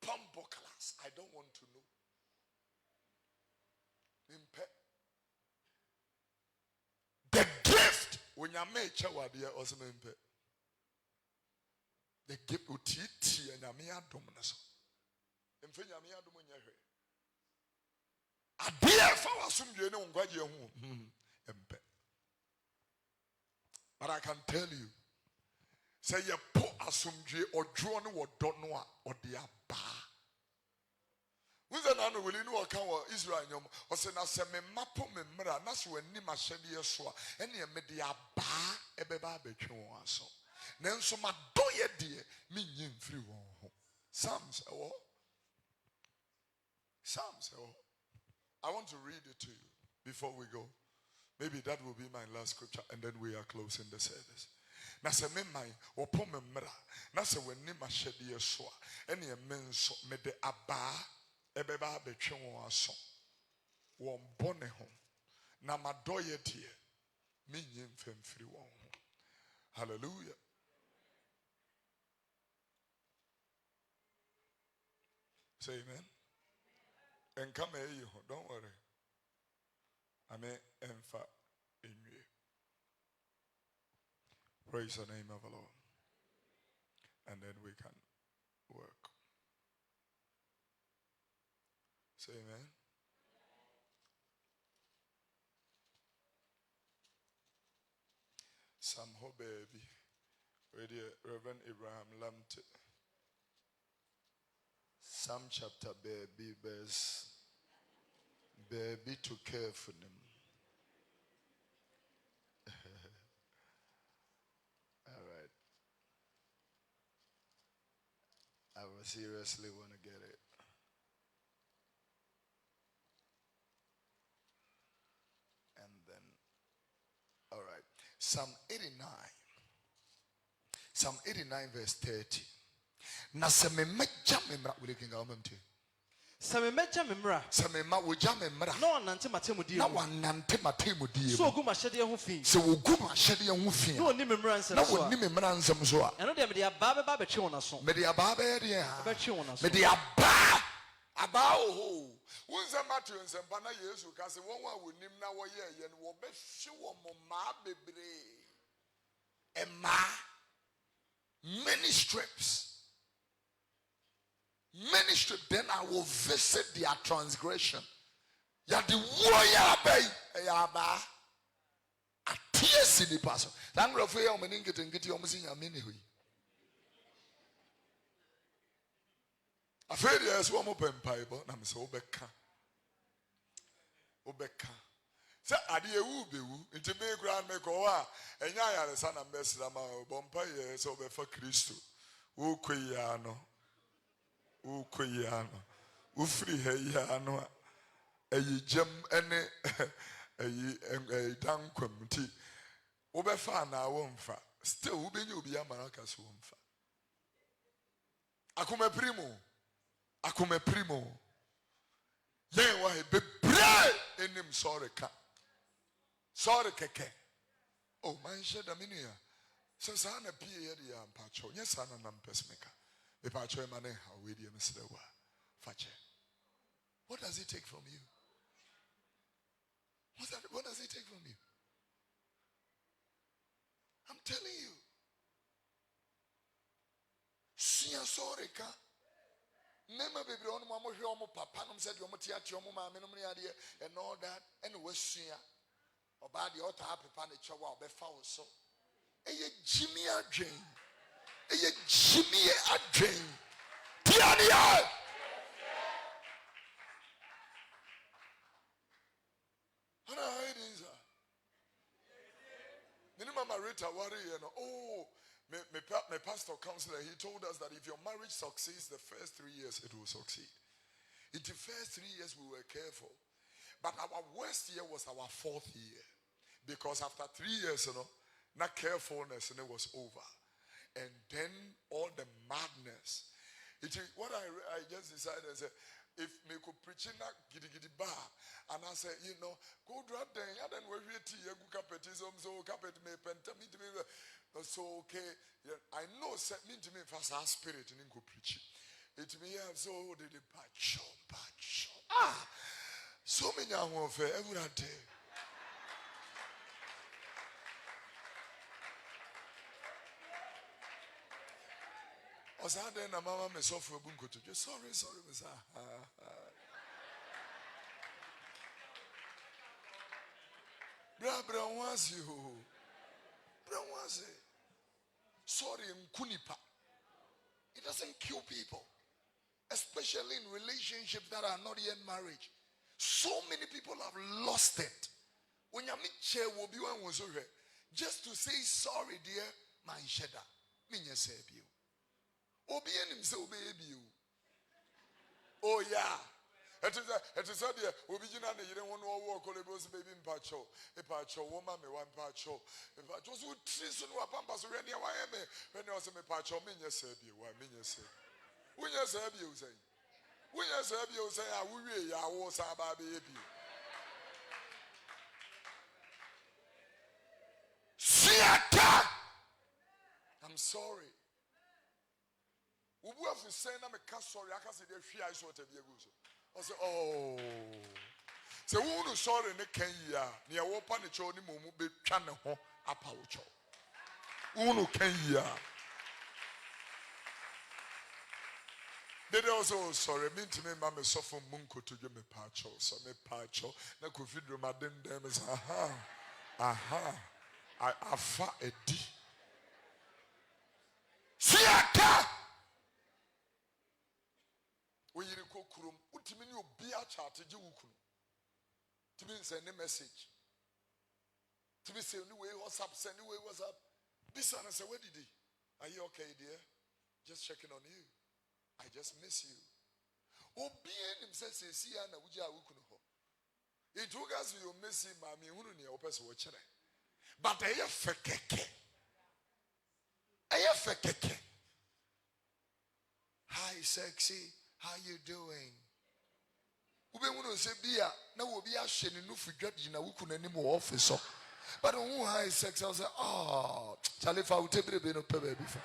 Pambokalas. I don't want to know. The gift when you make chawadia also mempe. The gift utiti and yamia dominaso. Emfe yamia domunya hwe. But I can tell you, Say ye po asumdwe odro ne wodo no a ode aba. Who's an anno will you know account Israel nyom or say na se me mapo me mra na so ani ma hyede so a ene me de aba ebeba betwe won aso. Nanso madoye de me nyim free won ho. Psalms Psalms I want to read it to you before we go. Maybe that will be my last scripture and then we are closing the service. Na se me man opo me mra na se wani ma hyede so a ene me nso me de aba ebeba betwe won aso won bone ho na madoye de me nyim femfiri won ho. Hallelujah. Say amen. And come here, don't worry. Amen. Enfa inwe. Praise the name of the Lord. And then we can work. Say amen. Some ho baby. Reverend Abraham Lamte. Psalm chapter baby verse baby to care for them. All right. I will seriously want to get it. And then, all right. Psalm 89. Psalm 89 verse 30. Na se me meja memra we king amamte. Se me meja memra. Se me ma woja memra. Na wanante matemudi. Na wanante matemudi. So ogu ma hyede ho fi. Se ogu ma hyede ho fi. Na oni memra nsem so. Na oni memra nsem so a. Eno de me de aba be ba betwe won aso. Me de aba be de ha. Betwe won aso. Me de aba ho. Wonse Matthew nsempa na Yesu ka se won wa wonim na wo ye ye no wo be hwe wo mo ma bebre. Emma many strips. Many strips, then I will visit their transgression. Ya the warrior bay, yaba. A tears in the person. Thank you for your meaning getting your missing a mini. I feel yes, one open pipe, and I'm so Obeka. Say, Adia Ubu, into me grand makeover, and Yaya, the son of Besslama, Bompire, so before Christo. Ukuyano. Ukuyano. Ufri heyano. A gem any a danquum tea. Obefa na womfa. Still, who be you be a maracas womfa. Akume primo. Ye wa be bread in him sorry ka. Sorry keke. Oh, man shed a minia. So sana pie yedi ya mpacho. Yes, sana nampesmeka. The pacho mane how we dear Mr. Fache. What does it take from you? What does it take from you? I'm telling you. Siya sorry ka. Nema baby on mama homo papa nom said your matiati your mama and all that and was siya. Oba the altar papa ne chawa obefa so. Eye Jimmy Adjane. Eye Jimmy Adjane. Tiania. Ana hiding sir. Minimum Rita worry oh my pastor counselor, he told us that if your marriage succeeds the first 3 years, it will succeed. In the first 3 years, we were careful. But our worst year was our 4th year. Because after 3 years, not carefulness, and it was over. And then all the madness. What I just decided, I said, if me could preach in that giddy bar, and I said, go drop them, and then we read tea, go capetism, so capet me pentamid me. So okay, I know set me to me fast our spirit and go preach it. Me have so did the patch. So many warfare every day. Was I then a mama me suffer bunko to just sorry, Miss. Bra was you. Bra was it. sorry nkunipa. It doesn't kill people, especially in relationships that are not yet marriage. So many people have lost it. When you meet chair will be one was over. Just to say sorry, dear, my shedder. Minya say you. Obi enim say obey you. Oh yeah. It is a dear. Obi jina ne yire won wo walk ole bros baby mpacho. Epacho woman me one pacho. Epacho so trees no apamba so re ne wa me. When you say me pacho minya say you. Wa minya say. Minya say you say. Minya say you say a wo wie ya wo sa ba be you. I'm sorry. Ubu afu say na me ka sorry aka say dey hwe ai so tabi egu so. I say oh. Say who no sorry ne kan yi a ne wo pa ne cho ni momu be twa ne ho apa wo cho. Who no kan yi a. They also sorry mean to me ma me sofo munko to me pa cho so me pa cho na Kofi Oduro ma den dem say aha. I afa edi. Siaka. When you go kurum, utimi ni obi a chat je wukunu. Timi send a message. Timi say anyway WhatsApp, send anyway WhatsApp. This one I say, where did he? Are you okay, dear? Just checking on you. I just miss you. Obi enim say see na wuja wukunu ho. It took us you miss him, mami hunu ni opese wo chere. But I have fekeke. Hi, sexy. How you doing? Ube wunu se bia na wo bia hye ne nufu dwadi na wuku nanim wo office. But who hi sexy? I say, oh, Charlie fa utebre be no pe ba bi fa.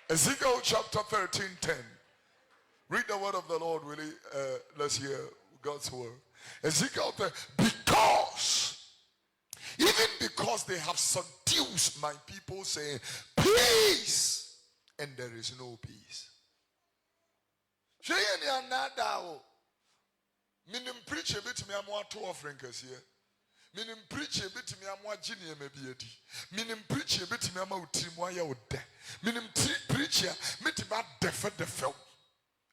Ezekiel chapter 13:10. Read the word of the Lord, really. Let's hear God's word. Ezekiel, because they have seduced my people, saying peace, and there is no peace. Minim preach a bit me amwa two offerings here. Minim preach a bit me amwa genie maybe. Minim preach a bit me amwa utimwaya ode. Minim preach a bit me defer the film.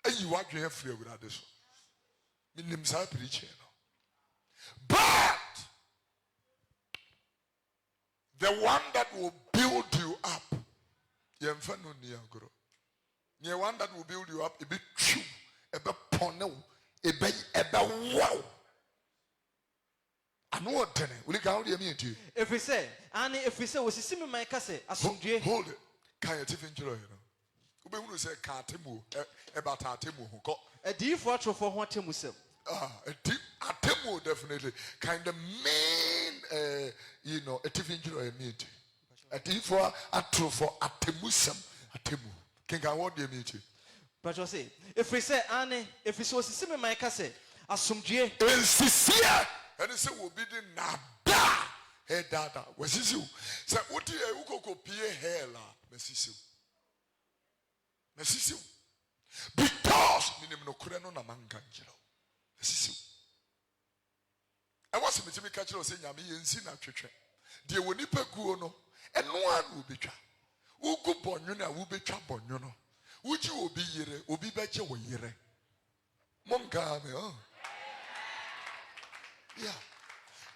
And you are going free without this one. Minim sa preach but the one that will build you up, the one that will build you up, a bit true, a bit pono, a bit wow. I know what then. Will you count the mean to you? If we say, was a similar my cassette, hold it. Can you enjoy it? Who say Katimu about Atimu? A deep watcher for what Timusem. A deep Atimu definitely kind of main a tiffin joy meet. A deep for a true for Atimusem Atimu. Can I want the meeting? But you say, if we say Annie, if it was a similar my cassette, assume J. And it will be the nada. Hey, dada, was this you? Say, what do you go pay hair la, Messisu? Messisu. Because minimum no kureno na manganjelo. Messisu. I was a me catcher saying, I'm in Sina Church. Dear Winipa Guono, and no one will be tra. Who go bonuna will be trap on you know. Would you be yere, will be better when yere? Monka, oh. Yeah.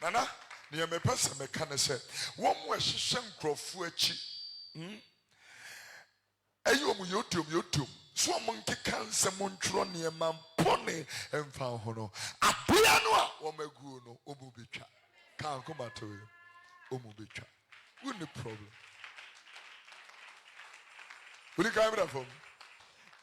Nana, near me person, me can say, one more shem crofuechi. Ayo mu YouTube. So monkey can someone tron near man pony and found hono. Apiano, Omeguno, Omubicha. Can't come out to you. Omubicha. Wouldn't the problem? Will you come out from?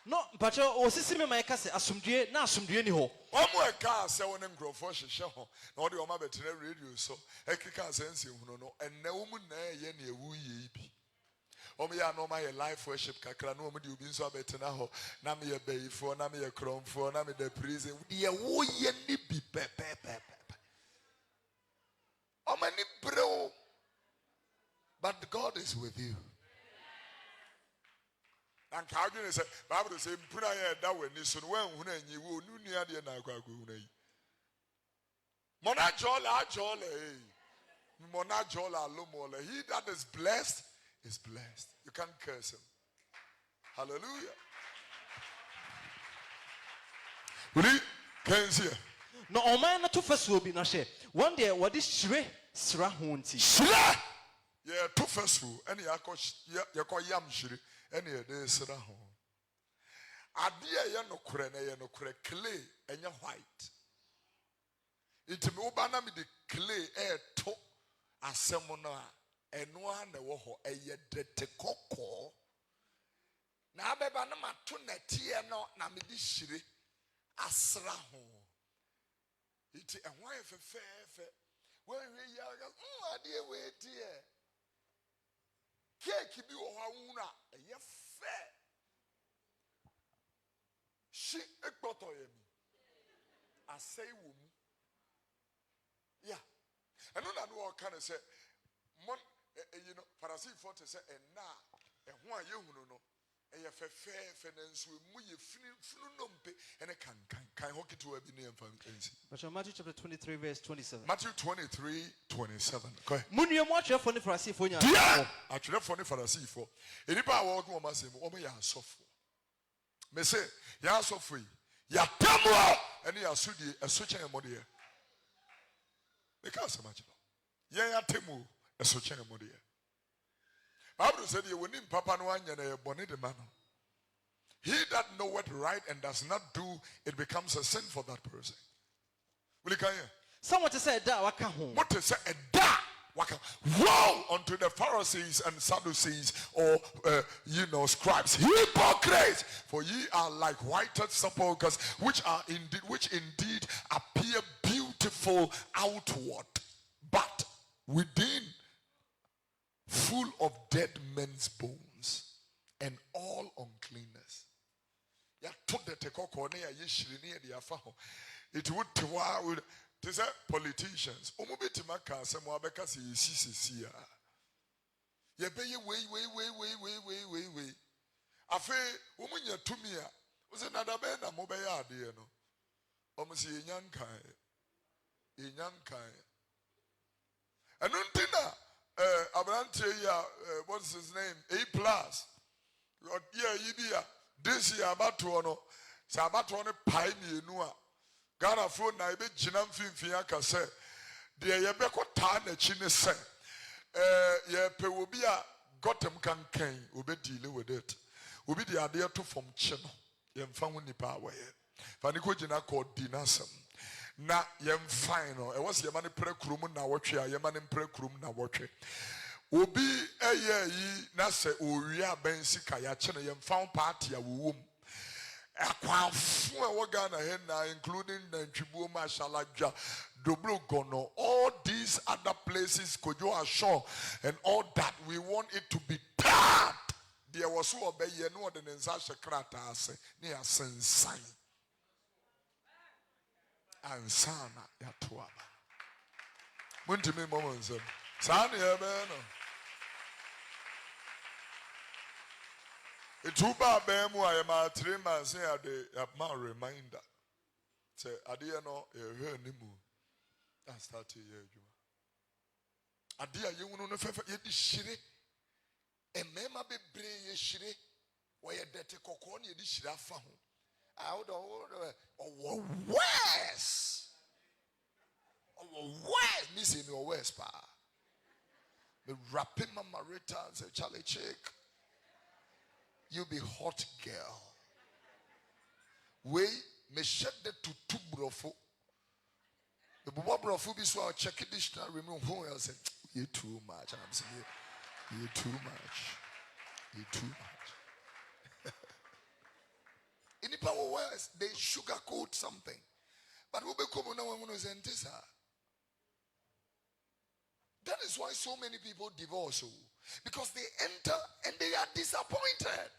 No, but you was my cassette, Asumdie, now Sumdie any ho. One more car, seven and grow for show. Not your mother to radio, so I can't sense you, no, and no woman there, yenny woo ye be. Omi ya no my life worship kakra no omi di ubi nso abetena ho na me ye bayifo na me ye kromfo na me de prison ye wo ye ni bi pepe omani bro, but God is with you. And Calvin said, Bible says, put a that way, so when you will near the Nagagune. Monajola, Monajola, Lumola. He that is blessed is blessed. You can't curse him. Hallelujah. Really? Can't see. No, o man not to first will be no share. One day, what is shre sra hunti? Shre! Yeah, two first will. Any yako yam shri. Any day sra hon. Adia ya no kure clay and ya white. It me ubana mi de clay to asemona enwa na wo ho eyedete kokko. Na abeba na mato na tie no na me di shire asra ho. Iti enwa efefefe. When we ya ade we tie. Cake bi wo ha wuna eye fe. She ekpoto yemi. Asai wo mu. Yeah. And no one can say, you know, Pharisee for to say, and now, and why you know, and you fair finance with me, and I can hook it to a billion family. But Matthew chapter 23, verse 27. Matthew 23, 27. Go ahead. Munio watch your funny Pharisee for you. Yeah, actually, funny Pharisee for anybody walking on my same, oh, me, are soft. Me say, ya so free, ya tamwa, and ya sudi, a switching a model. Because so much. Yeah, temu a switching a model. Bible said, you will need Papa no one and a bonnet man. He that knoweth right and does not do, it becomes a sin for that person. Will you come here? Someone to say that waka home. What to say a da waka? Woe unto the Pharisees and Sadducees, or scribes, hypocrites! For ye are like whited sepulchres, which indeed appear beautiful outward, but within full of dead men's bones and all uncleanness. Ya took the tekoko ne ya yeshiri ne ya faho. It would to say politicians. Omubiti maka asemo abeka se yesi ya. Ye be ye way. Afe omunya tumi a. Ose nadabe na mo be ya ade no. Omo se yenyankan. And untina Abrante ya what's his name? A+. Yeah, this year about to ono. Sabato ne pai mi enua. Ghana phone na ebe jinam finfin aka say. De ye be ko ta na chi ne say. Ye pe obi a gotem kan kan obi deal with it. Obi de ade to from chi no. Ye mfa ho nipa awaye. Fa ni ko jina ko dinasem. Na yem fine no e was yemane pre krum na wotwe a yemane pre krum na wotwe obi yi na se owi abensi ka ya che no yem found party a wowom akwafu e wo Ghana he na including Nantwibuo Mashalagwa Doblo Gono, all these other places Kojo Ashon and all that, we want it to be bad. There was who obey ye no the nsa shekrata ase ne asensan ansana ya toaba muntimi moments san ye be no ituba be mu ayema 3 months ya de ma reminder say ade no e hwe animu that start ye adwuma ade a yewunu no fefe ye di shire emema bebre ye shire wo ye dete kokko ne ye di shire afa ho worse. Me say no worse pa. Me rapping my marita and say, Charlie chick, you be hot girl. We me shed the to brofo. The buba brofo be so I'll check it dictionary, remove who else say, you too much. And I'm saying, you too much. You too much. In the power words, they sugarcoat something. But we become that is why so many people divorce. Because they enter and they are disappointed.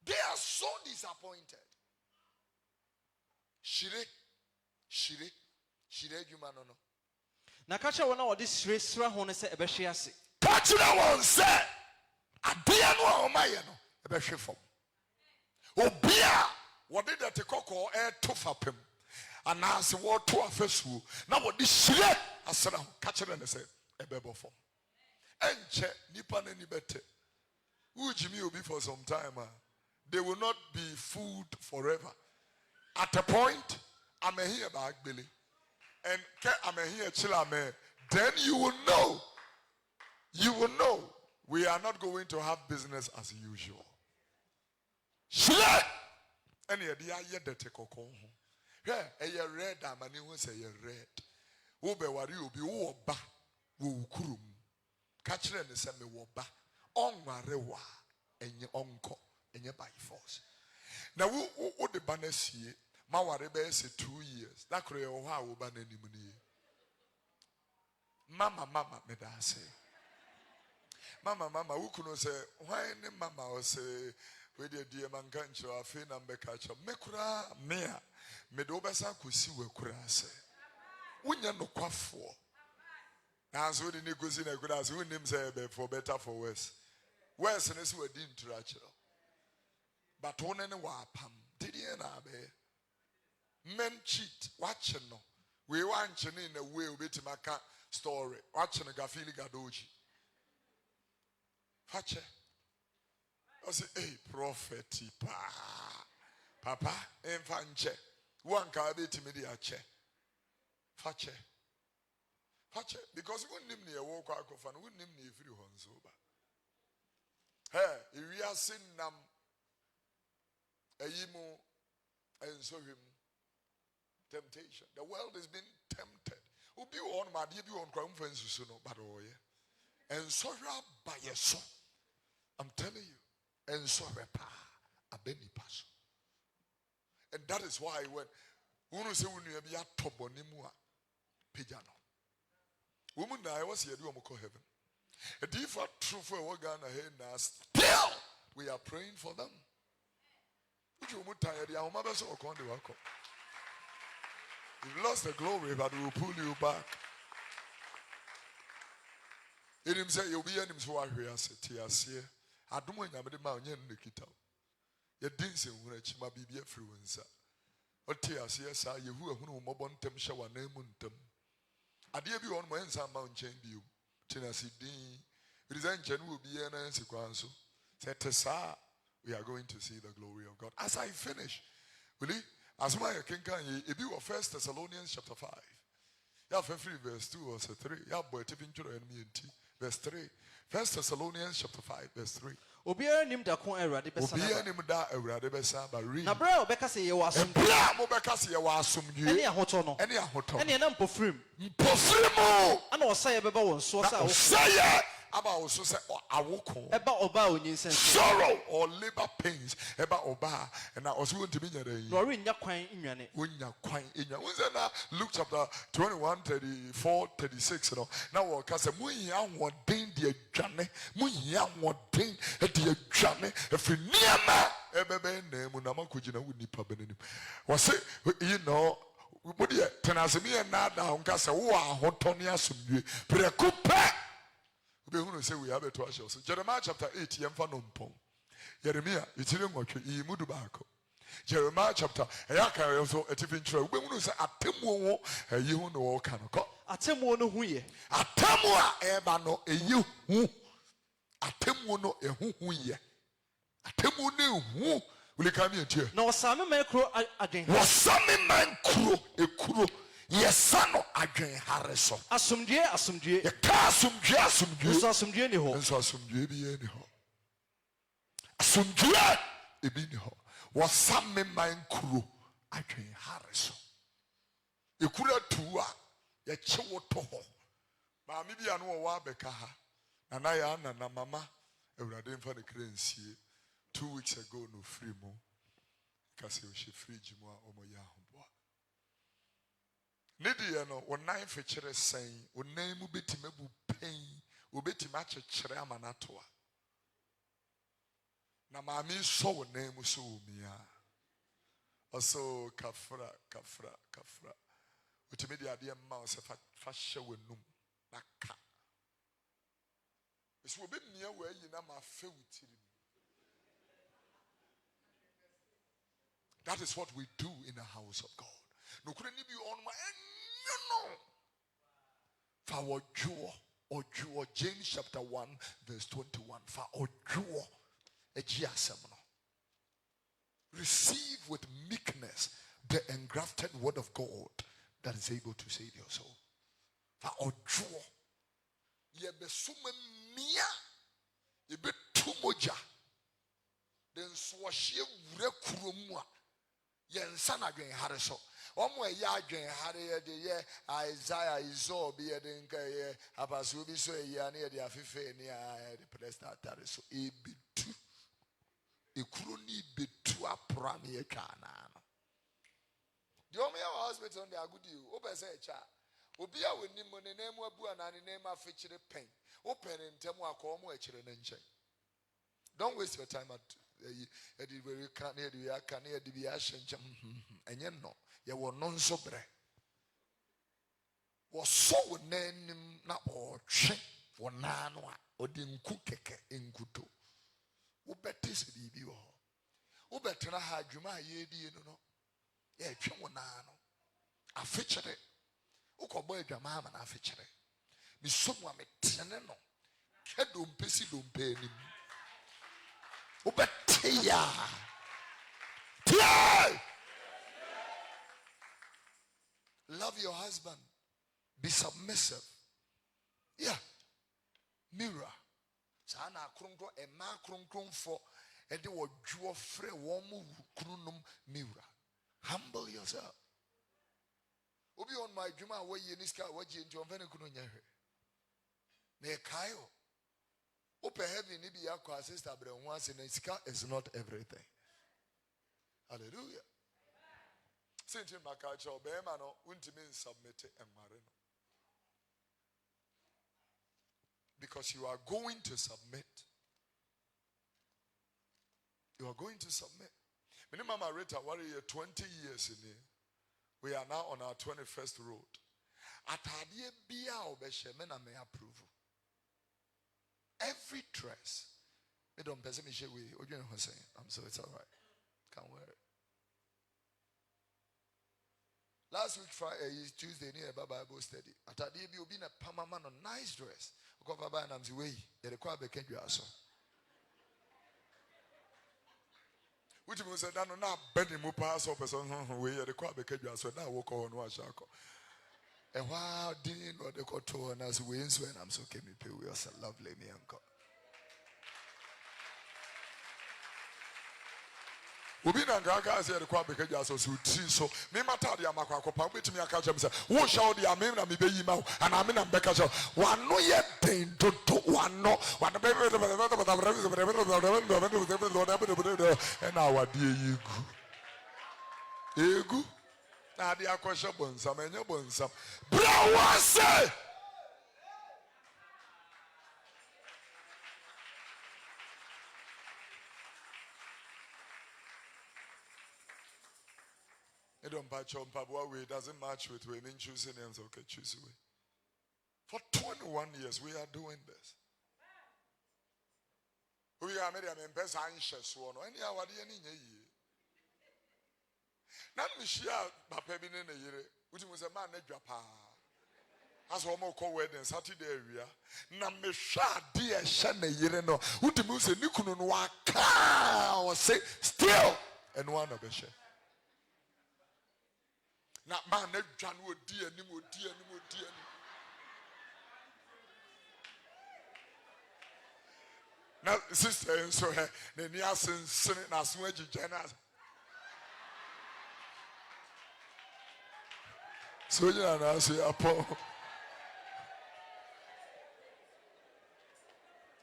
They are so disappointed. Shire, you man no. Na kacha wana wadi sra hone se ebehwe ase. Kacha one say adeɛ no a ɔmayɛ no ɛbɛhwe fam. Obia wɔde dɛte kɔkɔɔ ɛto fapem anaasɛ wɔto afasuo na wɔde hyire asra ho ka kyerɛ ne sɛ ɛbɛbɔ fam. Ɛnkyɛ nipa n'ani bɛte. Ujimi will be for some time. They will not be food forever. At a point, I'm here back Billy. And I'm here chillame. Then you will know. You will know we are not going to have business as usual. Shile! And yet the take a call. Yeah, a red amani who say a red. Ube wari ubi uoba wukurum. Catch them the same woba. Onwarewa enye onko enye by force. Now who the banner see ma warebe say 2 years. That kure o ha wo banner ni mu ni. Mama me da say. Mama who kuno say why ne mama o say we dey die man kan cho afi na mbeka cho me kura me a me do besa kosi we kura say. Wonya no kwafo. Na so the negozi na kura say wonim say be for better for worse. Worse is we didn't interaction. But one and wapam. Did you know? Men cheat. Watching no. We want you in a way to make a story. Watching a gafili gadoji. Fache. I say, hey, prophet, papa, enfanche. One can be to me the ache. Fache. Because we wouldn't name the walk out of and wouldn't name the free ones over. Hey, we are sin nam ayimu and so him temptation. The world has been tempted. Ubi on my dear on conference no but oh yeah. And so by your son. I'm telling you. And so a benny pass. And that is why when say when you be a tobonimua pijano. Woman I was here do heaven. A default truth for what Ghana here now. Still, we are praying for them. You've lost the glory, but we will pull you back. In him say, you'll be in him so I hear say, I don't want to be my Nikita. You didn't say, when a chima be a fluencer. What tears, yes, I you who are mobile tem shower name them. I dear be on my inside mount chain view. Tennessee Dean. It is ancient will be an answer. We are going to see the glory of God. As I finish, will he? As my king can if you were 1 Thessalonians chapter 5. Yeah, 3 verse 2 or 3. Yeah, boy, tipping to the enemy verse 3. 1 Thessalonians chapter 5, verse 3. Obiara nim da kon Awurade besa na. Obiara nim da Awurade besa ba read. Na bra obeka se ye wa asomdwe. Bra mo beka se ye wa asomdwe. Ene ahoto no. Ene ahoto. Ene na mpofrim. Mpofrim. Ana osaye beba won so sa wo. Saye aba also say awoko. Eba oba onyinsen. Sorrow or labor pains. Eba oba and na also want to be nyare yi. No nya kwan nwane. Wonya kwan enya. Wonse na Luke chapter 21, 34, 36 no. Na wo ka say munya wodin de adwane. Munya wodin de adwane. Efi niama ebebe na mu na makogina wo nipa benanim. Wo say you know what you tenasemi na da onka say wo ahoto ne asomdwe. Prekupe say we have a to ourselves. Jeremiah chapter 8, Yemfa Nompon. Jeremiah, it's in what you mudubako. Jeremiah chapter, Ayaka also a tipping trail. We will say, Atemo, a you know, Kanoko. Atemo no huye. Atemwa, Ebano, a you who. Atemo no a who ye. Atemo no who will come here. No, Sammy man crow again. Was Sammy man crew, a crew. Yes, son of Adrian Harrison. Asumdwe. Ye ka asumdwe. So asumdwe ni ho. Nso asumdwe bi ye ni ho. Asumdwe e bi ni ho. Wasame man kuro Adrian Harrison. E kura tuwa ye chewo to ho. Ma mi bia no wa beka ha. Na ya na mama Ewurade mfa ne krensie 2 weeks ago no free mo. Kasi o she fridge mo a omo ya ho. Nidia no one nine fechere saying one name ubetimabu pain ubetimache chere amanatoa. Na mami so one name so umia. Also kafra. Utimidi adia mouse fashe wenum naka. That is what we do in the house of God. No couldn't be on my for or James chapter 1 verse 21 for a receive with meekness the engrafted word of God that is able to save your soul. For ojuo ye be suma mia ye be tumoja den swahye wure kuromwa ye nsa na dwen hare so omo ya adwen hare ye de ye Isaiah izo be ye de nka ye abaso bi so ye na ye de afefe ni a de presta tare so e bitu ekuro ni betu apra na ye twa na no the omo ya hospital on the agudi o be say cha obi a woni mo ne nemu abu ana ne nemu afechire pen open ntemu akomo echire ne nchen. Don't waste your time at edi very kan edi ya kan edi bi ahyenche enye no ye wo no nso bre wo so nanim na otwe wo na no a odi nku keke enkuto wo beti se bibi wo wo betena ha adwuma ye die no ye twe wo na no afechire ukobo adwama ama na afechire mi somu ametene no kedo mpesi do mpani ubetia love your husband, be submissive. Yeah, mirror sana kronkron ema kronkron for ede wo dwo frɛ wo mu krunum mirror. Humble yourself. Obi on my juma wa ye niska wa je nti onfane kunu nya hwe na kayo open heaven ni bi yakwa sister bre ho ase na niska is not everything. Hallelujah. Since my culture be man no untimi submit enware no, because you are going to submit. You are going to submit. Minimum Rita, what are you 20 years in here? We are now on our 21st road. Atadie bia obeshe me na me approve. Every dress. Me don't pese me share we. I'm so it's all right. Can't wear it. Last week Friday is Tuesday near Bible study. Atadie bi obi na pamama no nice dress. Ko baba na mzi we. Ye de kwa bekendu aso. Which means that no bend mu pass up person we the kwa bekedwa so na wo ko no ashako e wa din no de ko to na so we nso na am so ke me pe we are lovely me uncle obi na ngaga ase de kwa bekedwa so so ti so me mata de amakwa akopa betimi aka chem se wo sha de am na me be yi ma ana me na beka so wano ye den toto wano be and our dear egu na de akosha bonsam enye bonsam bra wase it don't patch on Pabua way doesn't match with women choosing names. Okay, choose way. For 21 years we are doing this. We are made an empress anxious one. Any hour any ye. Now we share Bapebin in a year, which was a man at Japa. As one more call wedding Saturday area. Now me shot dear Shana Yereno, who to move a Nikuno waka or say still and one of the share. Now man that John would dear Nimo dear Nimo dear. Now, sister, and so then the essence, Senate, and Swedge Jenna. So, you know, I say, Apo.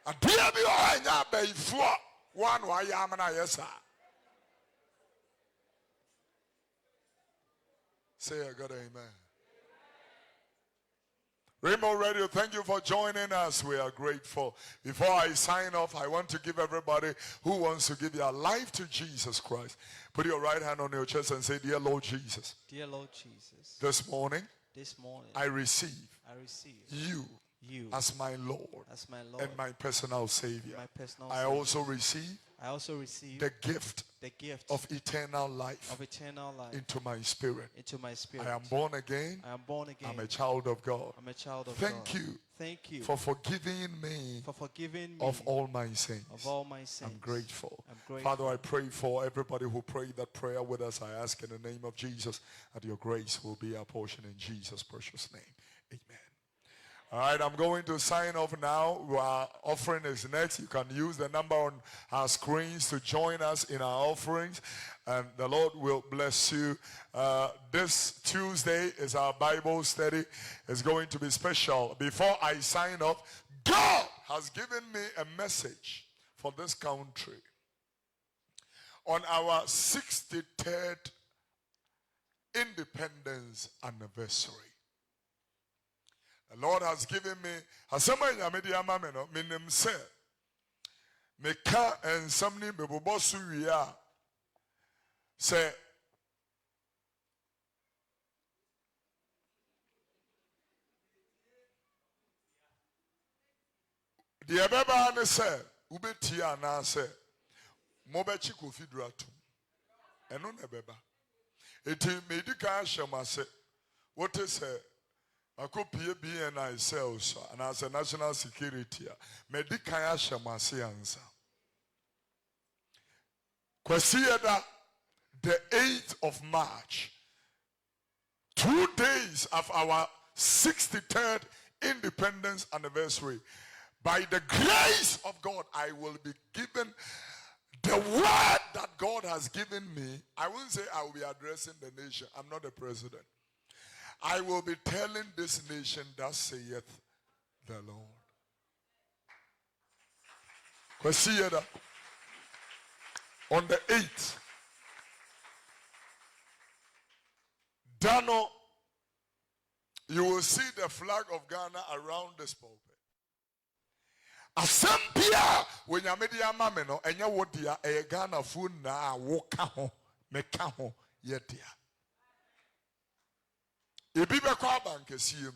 A dear be all now, baby, for one why I am and I, yes, sir. Say, I got amen. Rainbow Radio, thank you for joining us. We are grateful. Before I sign off, I want to give everybody who wants to give their life to Jesus Christ. Put your right hand on your chest and say, Dear Lord Jesus. Dear Lord Jesus. This morning, I receive you you as my Lord as my Lord and my personal Savior. my personal I Savior. also receive I also receive the gift the gift of eternal life of eternal life into my spirit. into my spirit. I am born again. I am born again. I'm a child of God. I'm a child of Thank God. you Thank you for forgiving me for forgiving me of all my sins. of all my sins. I'm grateful. I'm grateful. Father, I pray for everybody who prayed that prayer with us. I ask in the name of Jesus that your grace will be our portion in Jesus' precious name. Amen. All right, I'm going to sign off now. Our offering is next. You can use the number on our screens to join us in our offerings, and the Lord will bless you. This Tuesday is our Bible study. It's going to be special. Before I sign off, God has given me a message for this country on our 63rd independence anniversary. The Lord has given me asama nyamedi ama me no menim se meka ensamni bebobo so wiea se de beba ne se ubeti ana se mobechi Kofi Oduro atum eno na beba eti medika ahwemase what is say akopie BNI sales and as a national security medical ashemase ansa kwasieda the 8th of March, 2 days of our 63rd independence anniversary. By the grace of God, I will be given the word that God has given me. I won't say I will be addressing the nation. I'm not the president. I will be telling this nation, thus saith the Lord. Consider on the 8th, Dano, you will see the flag of Ghana around this pulpit. Asambia when you made your mameno and you would dear a Ghana food na woka ho meka ho yetia. Ebi be kwa bankasiem.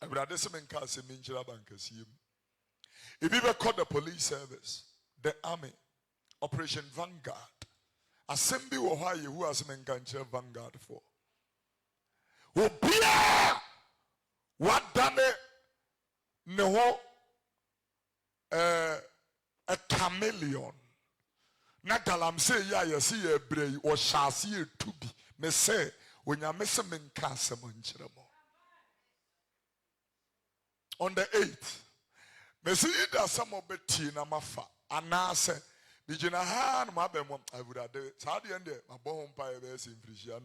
Ebrade se menka se minjira bankasiem. Ebi be call the police service, the army, Operation Vanguard. Assembly wo ha ye who has menka nche Vanguard for. Obia what done ne ho a chameleon. Na galam say ya yesi ye brei o shasi ye tubi. Me say when you miss them in cancer, on the 8th, me see that some of the tea na mafa, and I say, Bijina Han, my bemo, I would have said, my bone pie is in Frisian.